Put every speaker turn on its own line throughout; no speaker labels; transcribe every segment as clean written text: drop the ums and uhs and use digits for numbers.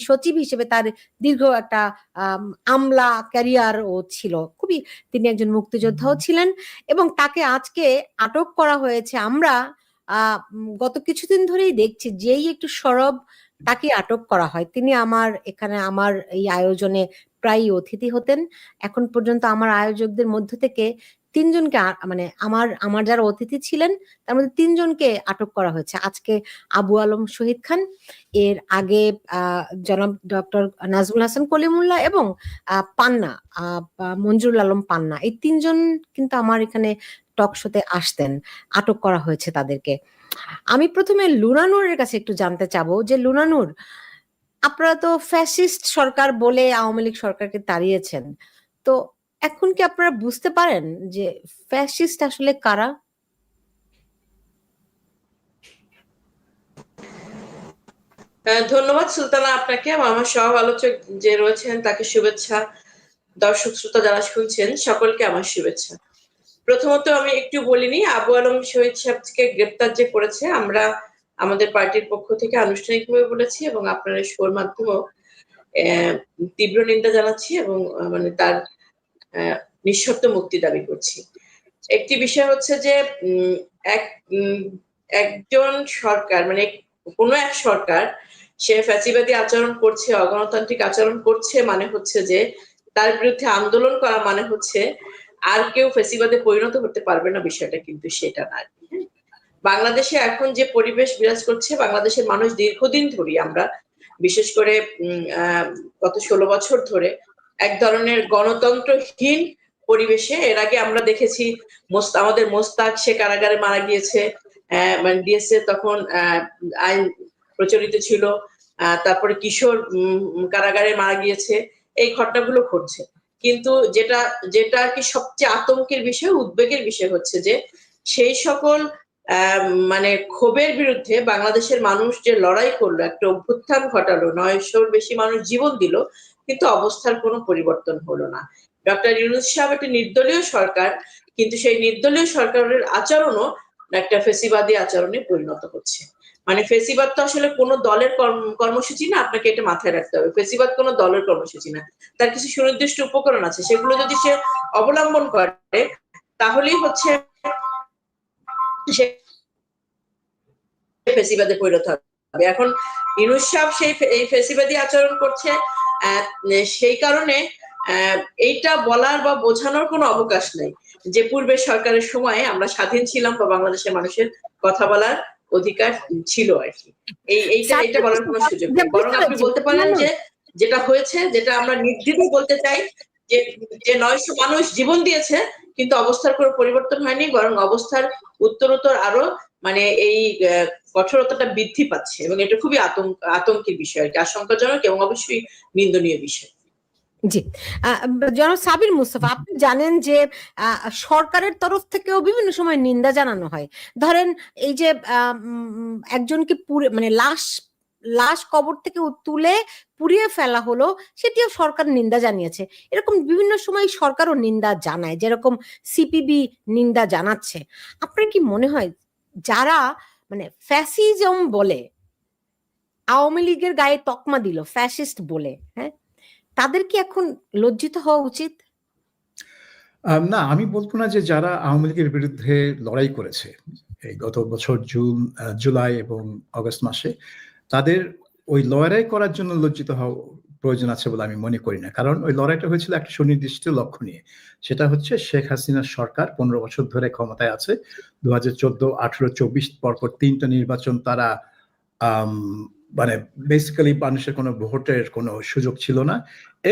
সচিব হিসেবে তার দীর্ঘ একটা আমলা ক্যারিয়ার ও ছিল। খুবই তিনি একজন মুক্তিযোদ্ধাও ছিলেন এবং তাকে আজকে আটক করা হয়েছে। আমরা গত কিছুদিন ধরেই দেখছি যেই একটু সরব তাকে আটক করা হয়। তিনি এখানে আমার এই আয়োজনে প্রায় অতিথি হতেন। এখন পর্যন্ত আমার আয়োজকদের মধ্য থেকে 3 জনকে মানে আমার যারা অতিথি ছিলেন তার মধ্যে 3 জনকে আটক করা হয়েছে। আজকে আবু আলম শহীদ খান, এর আগে জনাব ডক্টর নাজমুল হাসান কলিমুল্লাহ এবং পান্না মঞ্জুরুল আলম পান্না, এই 3 জন কিন্তু আমার এখানে টক শোতে আসতেন। আটক করা হয়েছে তাদেরকে। আমি প্রথমে লুনানুরের কাছে একটু জানতে চাবো যে লুনানুর, আপনারা তো ফ্যাসিস্ট সরকার বলে আওয়ামী লীগ সরকারকে তাড়িয়েছেন, তো এখন কি আপনারা বুঝতে পারেন যে ফ্যাসিস্ট আসলে কারা?
ধন্যবাদ সুলতানা আপনাকে। আমার সহ আলোচক যে রয়েছেন তাকে শুভেচ্ছা, দর্শক শ্রোতা যারা শুনছেন সকলকে আমার শুভেচ্ছা। প্রথমত আমি একটু বলিনি, আবু আলম শহীদ সাহেবকে গ্রেপ্তার যে করেছে আমরা আমাদের পার্টির পক্ষ থেকে আনুষ্ঠানিকভাবে বলেছি এবং আপনারা শোর মাধ্যমেও তীব্র নিন্দা জানাচ্ছি এবং মানে তার নিঃশর্ত মুক্তি দাবি করছি। একটি বিষয় হচ্ছে যে একজন সরকার মানে কোনো এক সরকার সে ফ্যাসিবাদী আচরণ করছে, অগণতান্ত্রিক আচরণ করছে মানে হচ্ছে যে তার বিরুদ্ধে আন্দোলন করা মানে হচ্ছে আর কেউ ফ্যাসিবাদে পরিণত হতে পারবে না, বিষয়টা কিন্তু সেটা না। বাংলাদেশে এখন যে পরিবেশ বিরাজ করছে, বাংলাদেশের মানুষ দীর্ঘদিন ধরে আমরা বিশেষ করে গত 16 বছর ধরে এক ধরনের গণতন্ত্রহীন পরিবেশে, এর আগে আমরা দেখেছি আমাদের মোস্তাক সে কারাগারে মারা গিয়েছে, মানে ডিএসএ তখন আইন প্রচলিত ছিল, তারপরে কিশোর কারাগারে মারা গিয়েছে, এই ঘটনাগুলো ঘটছে। কিন্তু যেটা কি সবচেয়ে আতঙ্কের বিষয়, উদ্বেগের বিষয় হচ্ছে যে সেই সকল মানে ক্ষোভের বিরুদ্ধে বাংলাদেশের মানুষ যে লড়াই করলো, একটা অভ্যুত্থান ঘটালো, 900-র বেশি মানুষ জীবন দিল, কিন্তু অবস্থার কোনো পরিবর্তন হলো না। ডক্টর ইউনূস সাহেব একটা নির্দলীয় সরকার, কিন্তু সেই নির্দলীয় সরকারের আচরণও একটা ফ্যাসিবাদী আচরণে পরিণত হচ্ছে। মানে ফ্যাসিবাদ তো আসলে কোনো দলের কর্মসূচি না, আপনাকে এটা মাথায় রাখতে হবে। ফ্যাসিবাদ কোনো দলের কর্মসূচি না, তার কিছু সুনির্দিষ্ট উপকরণ আছে, সেগুলো যদি সে অবলম্বন করে তাহলেই হচ্ছে ফ্যাসিবাদে পরিণত হবে। এখন ইউনূস সাহেব এই ফ্যাসিবাদী আচরণ করছে, সেই কারণে এইটা বলার বা বোঝানোর কোনো অবকাশ নেই যে পূর্বের সরকারের সময় আমরা স্বাধীন ছিলাম বা বাংলাদেশের মানুষের কথা বলার অধিকার ছিল আর কি। এইটা বলার কোনো সুযোগ নেই। বরং আপনি বলতে পারেন যে যেটা হয়েছে, যেটা আমরা নির্দ্বিধায় বলতে চাই, যে 900 মানুষ জীবন দিয়েছে কিন্তু অবস্থার কোনো পরিবর্তন হয়নি, বরং অবস্থার উত্তরোত্তর আরো মানে এই কঠোরতাটা বৃদ্ধি পাচ্ছে এবং এটা খুবই আতঙ্কের বিষয় আর কি, আশঙ্কাজনক এবং অবশ্যই নিন্দনীয় বিষয়।
জি, জনাব সাবির মুস্তাফা, আপনি জানেন যে সরকারের তরফ থেকেও বিভিন্ন সময় নিন্দা জানানো হয়। ধরেন এই যে একজনকে মানে লাশ কবর থেকে তুলে পুড়িয়ে ফেলা হলো, সেটিও সরকার নিন্দা জানিয়েছে। এরকম বিভিন্ন সময় সরকারও নিন্দা জানায়, যেরকম সিপিবি নিন্দা জানাচ্ছে। আপনার কি মনে হয় যারা মানে ফ্যাসিজম বলে, আওয়ামী লীগের গায়ে তকমা দিল ফ্যাসিস্ট বলে, হ্যাঁ, তাদের কি এখন লজ্জিত হওয়া উচিত?
না, আমি বলবো না যে যারা আওয়ামী লীগের বিরুদ্ধে লড়াই করেছে এই গত বছর জুলাই এবং আগস্ট মাসে, তাদের ওই লড়াই করার জন্য লজ্জিত হওয়া প্রয়োজন আছে বলে আমি মনে করি না। কারণ ওই লড়াইটা হয়েছিল একটা সুনির্দিষ্ট লক্ষ্য নিয়ে, সেটা হচ্ছে শেখ হাসিনার সরকার 15 বছর ধরে ক্ষমতায় আছে। 2014, 18, 24 পরপর 3টা নির্বাচন তারা মানে বেসিক্যালি মানুষের কোনো ভোটের কোনো সুযোগ ছিল না।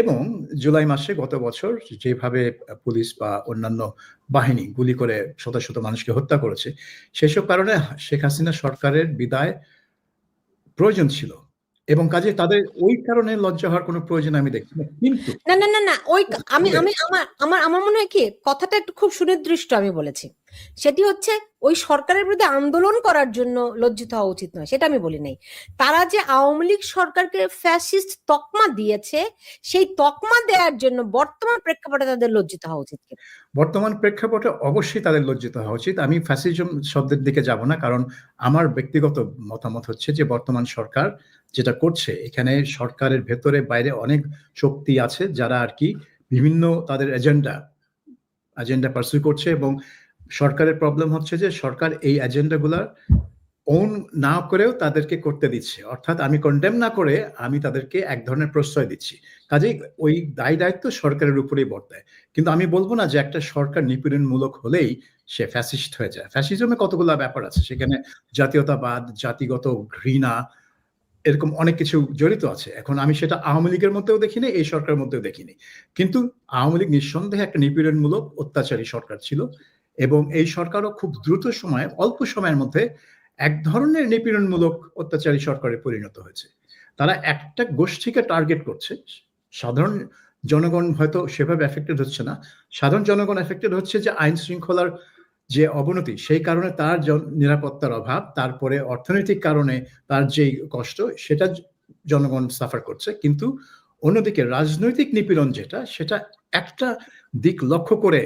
এবং জুলাই মাসে গত বছর যেভাবে পুলিশ বা অন্যান্য বাহিনী গুলি করে শত শত মানুষকে হত্যা করেছে, সেসব কারণে শেখ হাসিনা সরকারের বিদায় প্রয়োজন ছিল এবং কাজে তাদের ওই কারণে লজ্জা হওয়ার কোনো প্রয়োজন আমি দেখছি না। কিন্তু
না না না না ওই আমি আমার মনে হয় কি, কথাটা একটু খুব সুনির্দিষ্ট আমি বলেছি। সেটি হচ্ছে ওই সরকারের বিরুদ্ধে আন্দোলন করার জন্য লজ্জিত হওয়া উচিত নয়, সেটা আমি বলি নাই। তারা যে আওয়ামী লীগ সরকারকে ফ্যাসিস্ট তকমা দিয়েছে, সেই তকমা দেওয়ার জন্য বর্তমান প্রেক্ষাপটে তাদের লজ্জিত হওয়া উচিত।
বর্তমান প্রেক্ষাপটে অবশ্যই তাদের লজ্জিত হওয়া উচিত। আমি ফ্যাসিজম শব্দের দিকে যাব না, কারণ আমার ব্যক্তিগত মতামত হচ্ছে যে বর্তমান সরকার যেটা করছে, এখানে সরকারের ভেতরে বাইরে অনেক শক্তি আছে যারা আর কি বিভিন্ন তাদের এজেন্ডা পার্সু করছে, এবং সরকারের প্রবলেম হচ্ছে যে সরকার এই এজেন্ডাগুলা ওন না করেও তাদেরকে করতে দিচ্ছে, অর্থাৎ আমি কন্ডেম না করে আমি তাদেরকে এক ধরনের প্রশ্রয় দিচ্ছি। কাজেই ওই দায় দায়িত্ব সরকারের উপরেই বর্তায়। কিন্তু আমি বলবো না যে একটা সরকার নিপীড়নমূলক হলেই সে ফ্যাসিস্ট হয়ে যায়। ফ্যাসিজমে কতগুলো ব্যাপার আছে, সেখানে জাতীয়তাবাদ, জাতিগত ঘৃণা, এরকম অনেক কিছু জড়িত আছে। এখন আমি সেটা আওয়ামী লীগের মধ্যেও দেখিনি, এই সরকারের মধ্যেও দেখিনি। কিন্তু আওয়ামী লীগ নিঃসন্দেহে একটা নিপীড়নমূলক অত্যাচারী সরকার ছিল, এবং এই সরকারও খুব দ্রুত সময়ে, অল্প সময়ের মধ্যে এক ধরনের নিপীড়নমূলক অত্যাচারী সরকারে পরিণত হয়েছে। তারা একটা গোষ্ঠীকে টার্গেট করছে, সাধারণ জনগণ হয়তো সেভাবে এফেক্টেড হচ্ছে না। সাধারণ জনগণ এফেক্টেড হচ্ছে যে আইন শৃঙ্খলার যে অবনতি, সেই কারণে তার নিরাপত্তার অভাব, তারপরে অর্থনৈতিক কারণে তার যে কষ্ট, সেটা জনগণ সাফার করছে। কিন্তু অন্যদিকে রাজনৈতিক নিপীড়ন যেটা, সেটা একটা দিক লক্ষ্য করে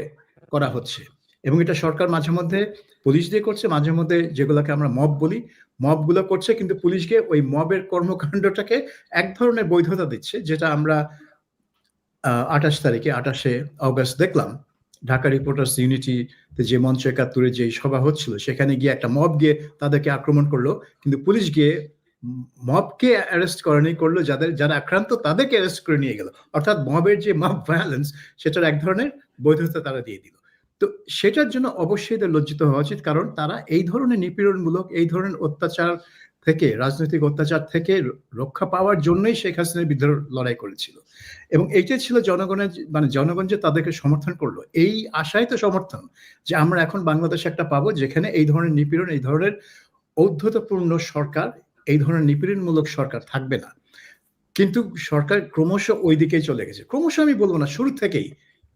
করা হচ্ছে, এবং এটা সরকার মাঝে মধ্যে পুলিশ দিয়ে করছে, মাঝে মধ্যে যেগুলোকে আমরা মব বলি, মবগুলো করছে, কিন্তু পুলিশকে ওই মবের কর্মকাণ্ডটাকে এক ধরনের বৈধতা দিচ্ছে, যেটা আমরা 28 অগস্ট দেখলাম ঢাকা রিপোর্টার্স ইউনিটিতে, যে মঞ্চ 71-এ যে সভা হচ্ছিল, সেখানে গিয়ে একটা মব গিয়ে তাদেরকে আক্রমণ করলো, কিন্তু পুলিশ গিয়ে মবকে অ্যারেস্ট করেনি, করলো যারা আক্রান্ত তাদেরকে অ্যারেস্ট করে নিয়ে গেল। অর্থাৎ মবের যে মব ভায়োলেন্স, সেটার এক ধরনের বৈধতা তারা দিয়ে দিল। তো সেটার জন্য অবশ্যই এদের লজ্জিত হওয়া উচিত, কারণ তারা এই ধরনের নিপীড়নমূলক, এই ধরনের অত্যাচার থেকে, রাজনৈতিক অত্যাচার থেকে রক্ষা পাওয়ার জন্যই শেখ হাসিনার বিরুদ্ধে লড়াই করেছিল, এবং এইটাই ছিল জনগণের, মানে জনগণ যে তাদেরকে সমর্থন করলো, এই আশাই তো সমর্থন যে আমরা এখন বাংলাদেশে একটা পাবো যেখানে এই ধরনের নিপীড়ন, এই ধরনের ঔদ্ধত্যপূর্ণ সরকার, এই ধরনের নিপীড়নমূলক সরকার থাকবে না। কিন্তু সরকার ক্রমশ ওই দিকেই চলে গেছে। ক্রমশ আমি বলবো না, শুরু থেকেই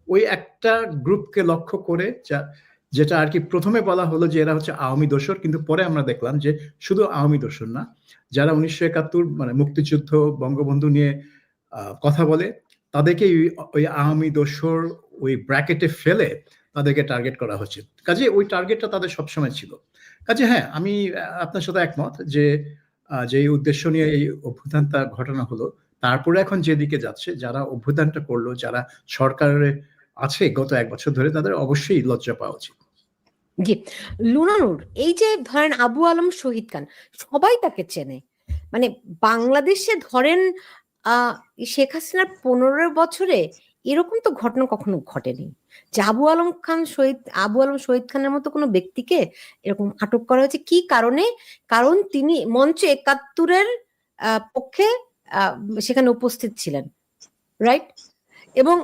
ওই একটা গ্রুপকে লক্ষ্য করে, যেটা আর কি প্রথমে বলা হলো যে এরা হচ্ছে আওয়ামী দোসর, কিন্তু পরে আমরা দেখলাম যে শুধু আওয়ামী দোসর না, যারা 1971 মানে মুক্তিযুদ্ধ, বঙ্গবন্ধু নিয়ে কথা বলে, তাদেরকে ওই আওয়ামী দোসর ওই ব্র্যাকেটে ফেলে তাদেরকে টার্গেট করা হচ্ছে। কাজে ওই টার্গেটটা তাদের সবসময় ছিল। কাজে হ্যাঁ, আমি আপনার সাথে একমত যে যে উদ্দেশ্য নিয়ে এই অভ্যুত্থানটা ঘটানো হলো, তারপরে এখন যেদিকে যাচ্ছে, যারা অভ্যুত্থানটা করলো, যারা সরকারে আছে গত 1 বছর ধরে, তাদের অবশ্যই লজ্জা পাওয়া উচিত।
জি, লুনানুর, এই যে ধরেন আবু আলম শহীদ খান, সবাই তাকে চেনে, মানে বাংলাদেশে ধরেন শেখ হাসিনার 15 বছরে এরকম তো ঘটনা কখনো ঘটেনি যে আবু আলম শহীদ খানের মতো কোনো ব্যক্তিকে এরকম আটক করা হয়েছে। কি কারণে? কারণ তিনি মঞ্চ 71-এর পক্ষে সেখানে উপস্থিত ছিলেন, রাইট? এবং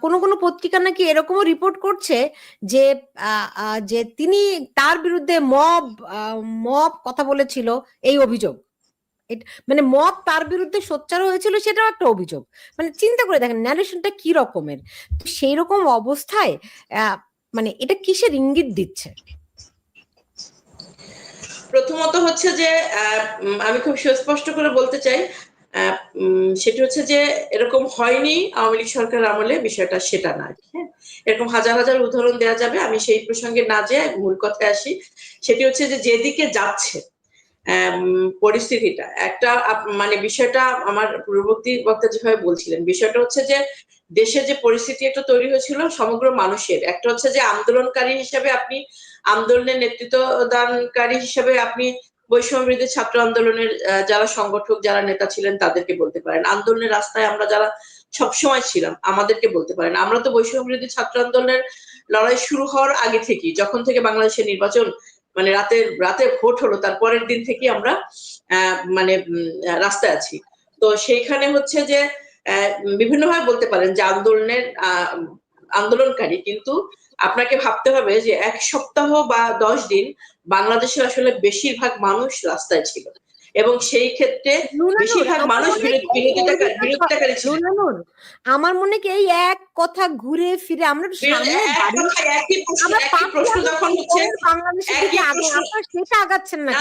কোন কোন পত্রিকা নাকি এরকমও রিপোর্ট করছে যে যে তিনি তার বিরুদ্ধে মব কথা বলেছিল, এই অভিযোগ, মানে মব তার বিরুদ্ধে সোচ্চার হয়েছিল, সেটাও একটা অভিযোগ। মানে চিন্তা করে দেখেন ন্যারেশনটা কি রকমের। তো সেই রকম অবস্থায় মানে এটা কিসের ইঙ্গিত দিচ্ছে?
প্রথমত হচ্ছে যে আমি খুব সুস্পষ্ট করে বলতে চাই, সেটা হচ্ছে যে এরকম হয়নি আওয়ামী লীগ সরকার আমলে, বিষয়টা সেটা না। হ্যাঁ, এরকম হাজার হাজার উদাহরণ দেওয়া যাবে, আমি সেই প্রসঙ্গে না যেয়ে মূল কথায় আসি। সেটি হচ্ছে যে যেদিকে যাচ্ছে পরিস্থিতিটা, একটা মানে বিষয়টা আমার পূর্ববর্তী বক্তা যেভাবে বলছিলেন, বিষয়টা হচ্ছে যে দেশে যে পরিস্থিতি একটা তৈরি হয়েছিল সমগ্র মানুষের, একটা হচ্ছে যে আন্দোলনকারী হিসেবে আপনি, আন্দোলনের নেতৃত্ব দানকারী হিসেবে আপনি বৈষম্য বিরোধী ছাত্র আন্দোলনের যারা সংগঠক, যারা নেতা ছিলেন তাদেরকে বলতে পারেন, আন্দোলনের রাস্তায় আমরা যারা সবসময় ছিলাম আমাদেরকে বলতে পারেন। আমরা তো বৈষম্য বিরোধী ছাত্র আন্দোলনের লড়াই শুরু হওয়ার আগে থেকেই, যখন থেকে বাংলাদেশের নির্বাচন, মানে রাতে ভোট হলো তার পরের দিন থেকে আমরা মানে রাস্তায় আছি। তো সেইখানে হচ্ছে যে বিভিন্নভাবে বলতে পারেন যে আন্দোলনকারী, কিন্তু আপনাকে ভাবতে হবে যে 1 সপ্তাহ বা 10 দিন বাংলাদেশের আসলে বেশিরভাগ মানুষ রাস্তায় ছিল, এবং সেই ক্ষেত্রে বেশিরভাগ মানুষ বিরোধিতাকারী ছিল।
আমার মনে কি এই এক কথা ঘুরে ফিরে আমরা সেটা আগাচ্ছেন না?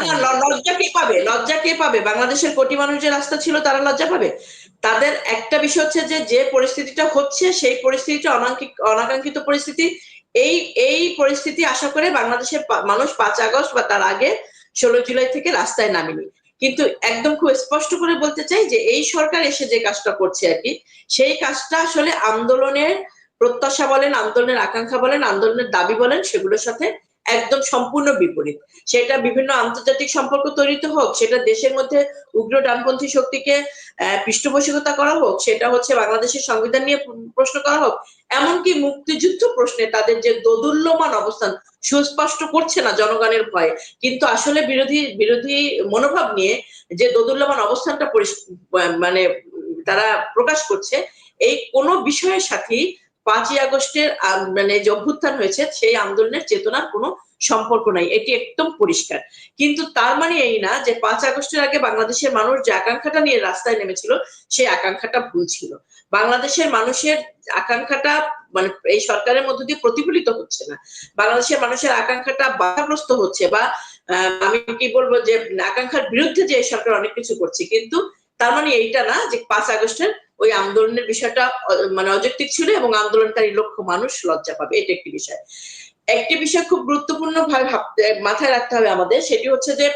লজ্জা কে পাবে? বাংলাদেশের কোটি মানুষ যে রাস্তা ছিল তারা লজ্জা পাবে? তাদের একটা বিষয় হচ্ছে যে পরিস্থিতিটা হচ্ছে সেই পরিস্থিতিটা অনাকাঙ্ক্ষিত পরিস্থিতি। এই পরিস্থিতি আশা করে বাংলাদেশের মানুষ 5 আগস্ট বা তার আগে 16 জুলাই থেকে রাস্তায় নামেনি। কিন্তু একদম খুব স্পষ্ট করে বলতে চাই যে এই সরকার এসে যে কাজটা করছে আর কি, সেই কাজটা আসলে আন্দোলনের প্রত্যাশা বলেন, আন্দোলনের আকাঙ্ক্ষা বলেন, আন্দোলনের দাবি বলেন, সেগুলোর সাথে একদম সম্পূর্ণ বিপরীত। সেটা বিভিন্ন আন্তর্জাতিক সম্পর্ক তৈরিতে হোক, সেটা দেশের মধ্যে উগ্র ডানপন্থী শক্তিকে পৃষ্ঠপোষকতা করা হোক, সেটা হচ্ছে বাংলাদেশের সংবিধান নিয়ে প্রশ্ন করা হোক, এমনকি মুক্তিযুদ্ধ প্রশ্নে তাদের যে দোদুল্যমান অবস্থান সুস্পষ্ট করছে না জনগণের ভয়ে, কিন্তু আসলে বিরোধী মনোভাব নিয়ে যে দোদুল্যমান অবস্থানটা মানে তারা প্রকাশ করছে, এই কোন বিষয়ের সাথেই 5ই আগস্টের মানে যে অভ্যুত্থান হয়েছে সেই আন্দোলনের চেতনার কোনো সম্পর্ক নাই, এটি একদম পরিষ্কার। কিন্তু তার মানে এই না যে 5 আগস্টের আগে বাংলাদেশের মানুষ যে আকাঙ্ক্ষাটা নিয়ে রাস্তায় নেমেছিল সেই আকাঙ্ক্ষাটা ভুল ছিল। বাংলাদেশের মানুষের আকাঙ্ক্ষাটা মানে এই সরকারের মধ্য দিয়ে প্রতিফলিত হচ্ছে না। বাংলাদেশের মানুষের আকাঙ্ক্ষাটা বাধাগ্রস্ত হচ্ছে, বা আমি কি বলবো যে আকাঙ্ক্ষার বিরুদ্ধে যে সরকার অনেক কিছু করছে, কিন্তু তার মানে এইটা না যে 5 আগস্টের ওই আন্দোলনের বিষয়টা মানে অযৌক্তিক ছিল এবং আন্দোলনকারী লক্ষ মানুষ লজ্জা পাবে, এটা একটি বিষয়। একটি বিষয় খুব গুরুত্বপূর্ণ ভাবে মাথায় রাখতে হবে আমাদের, সেটি হচ্ছে যে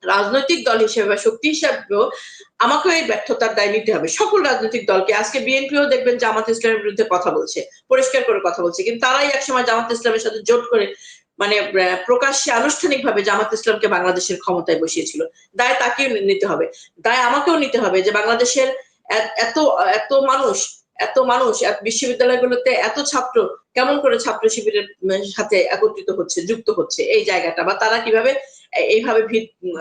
রাজনৈতিক দল হিসেবে বা শক্তি হিসেবেও আমাকেও এই ব্যর্থতার দায় নিতে হবে, সকল রাজনৈতিক দলকে। আজকে বিএনপিও দেখবেন জামাত ইসলামের বিরুদ্ধে কথা বলছে, পরিষ্কার করে কথা বলছে, কিন্তু তারাই একসময় জামাত ইসলামের সাথে জোট করে মানে প্রকাশ্যে আনুষ্ঠানিকভাবে জামাত ইসলামকে বাংলাদেশের ক্ষমতায় বসিয়েছিল। দায় তাকেও নিতে হবে, দায় আমাকেও নিতে হবে যে বাংলাদেশের এত এত মানুষ বিশ্ববিদ্যালয়গুলোতে এত ছাত্র কেমন করে ছাত্র শিবিরের সাথে একত্রিত হচ্ছে, যুক্ত হচ্ছে, এই জায়গাটা বা তারা কিভাবে এইভাবে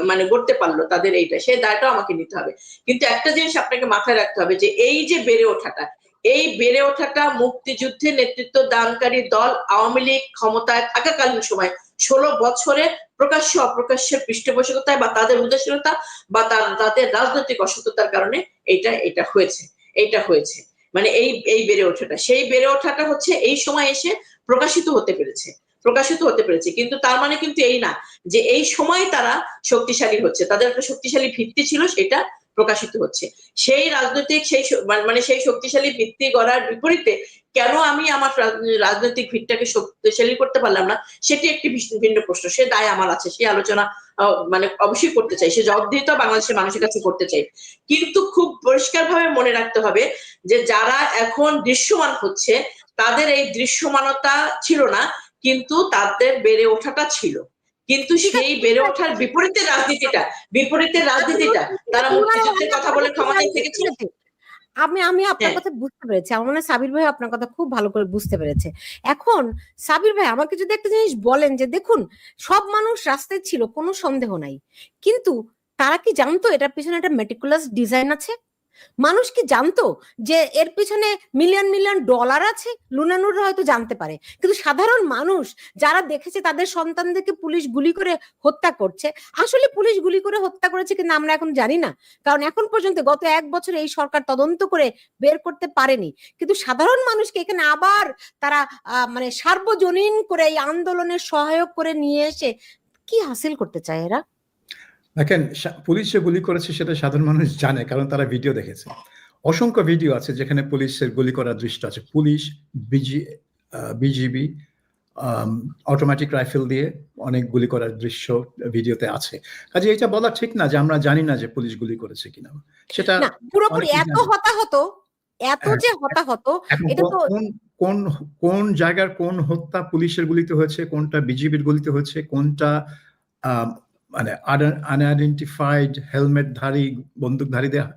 মানে গড়তে পারলো, তাদের এইটা সেই দায়টাও আমাকে নিতে হবে। কিন্তু একটা জিনিস আপনাকে মাথায় রাখতে হবে যে এই যে বেড়ে ওঠাটা মুক্তিযুদ্ধে নেতৃত্ব দানকারী দল আওয়ামী লীগ ক্ষমতায় থাকাকালীন সময় 16 বছরে প্রকাশ্য অপ্রকাশ্যের পৃষ্ঠপোষকতায় বা তাদের উদাসীনতা বা তাদের রাজনৈতিক অসততার কারণে এটা হয়েছে। মানে এই বেড়ে ওঠাটা হচ্ছে এই সময় এসে প্রকাশিত হতে পেরেছে। কিন্তু তার মানে কিন্তু এই না যে এই সময় তারা শক্তিশালী হচ্ছে, তাদের একটা শক্তিশালী ভিত্তি ছিল, সেটা প্রকাশিত হচ্ছে। সেই রাজনৈতিক সেই শক্তিশালী ভিত্তি গড়ার বিপরীতে কেন আমি আমার রাজনৈতিক ভিত্তিটাকে শক্তিশালী করতে পারলাম না, সেটি একটি ভিন্ন প্রশ্ন। সে দায় আমার আছে, সেই আলোচনা মানে অবশ্যই করতে চাই, সে জবাবদিহিতা বাংলাদেশের মানুষের কাছে করতে চাই। কিন্তু খুব পরিষ্কার ভাবে মনে রাখতে হবে যে যারা এখন দৃশ্যমান হচ্ছে তাদের এই দৃশ্যমানতা ছিল না, কিন্তু তাদের বেড়ে ওঠাটা ছিল। কিন্তু সেই বেড়ে ওঠার বিপরীতে রাজনীতিটা তারা মুক্তিযুদ্ধের কথা বলে ক্ষমতায় থেকেছিল।
আমি আপনার কথা বুঝতে পেরেছি, আমার মনে হয় সাবির ভাই আপনার কথা খুব ভালো করে বুঝতে পেরেছে। এখন সাবির ভাই আমাকে যদি একটা জিনিস বলেন যে দেখুন, সব মানুষ রাস্তায় ছিল, কোনো সন্দেহ নাই, কিন্তু তারা কি জানতো এটার পিছনে একটা মেটিকুলাস ডিজাইন আছে? মানুষ কি জানতো যে এর পিছনে মিলিয়ন মিলিয়ন ডলার আছে? লুনানুর হয়তো জানতে পারে, কিন্তু সাধারণ মানুষ যারা দেখেছে তাদের সন্তানদেরকে পুলিশ গুলি করে হত্যা করছে, আসলে পুলিশ গুলি করে হত্যা করেছে কিনা আমরা এখন জানি না, কারণ এখন পর্যন্ত গত 1 বছর এই সরকার তদন্ত করে বের করতে পারেনি। কিন্তু সাধারণ মানুষকে এখানে আবার তারা মানে সার্বজনীন করে এই আন্দোলনের সহায়ক করে নিয়ে এসে কি হাসিল করতে চায় এরা?
দেখেন, পুলিশ যে গুলি করেছে সেটা সাধারণ মানুষ জানে, কারণ তারা ভিডিও দেখেছে। অসংখ্য ভিডিও আছে যেখানে পুলিশের গুলি করার দৃশ্য আছে, পুলিশ, বিজিবি অটোমেটিক রাইফেল দিয়ে অনেক গুলি করার দৃশ্য ভিডিওতে আছে। কাজে এটা বলা ঠিক না যে আমরা জানি না যে পুলিশ গুলি করেছে কিনা। সেটা
পুরোপুরি এত হতাহত এটা তো
কোন জায়গার কোন হত্যা পুলিশের গুলিতে হয়েছে, কোনটা বিজিবির গুলিতে হয়েছে, কোনটা মানে আনআইডেন্টিফাইড হেলমেটধারী বন্দুকধারীদের,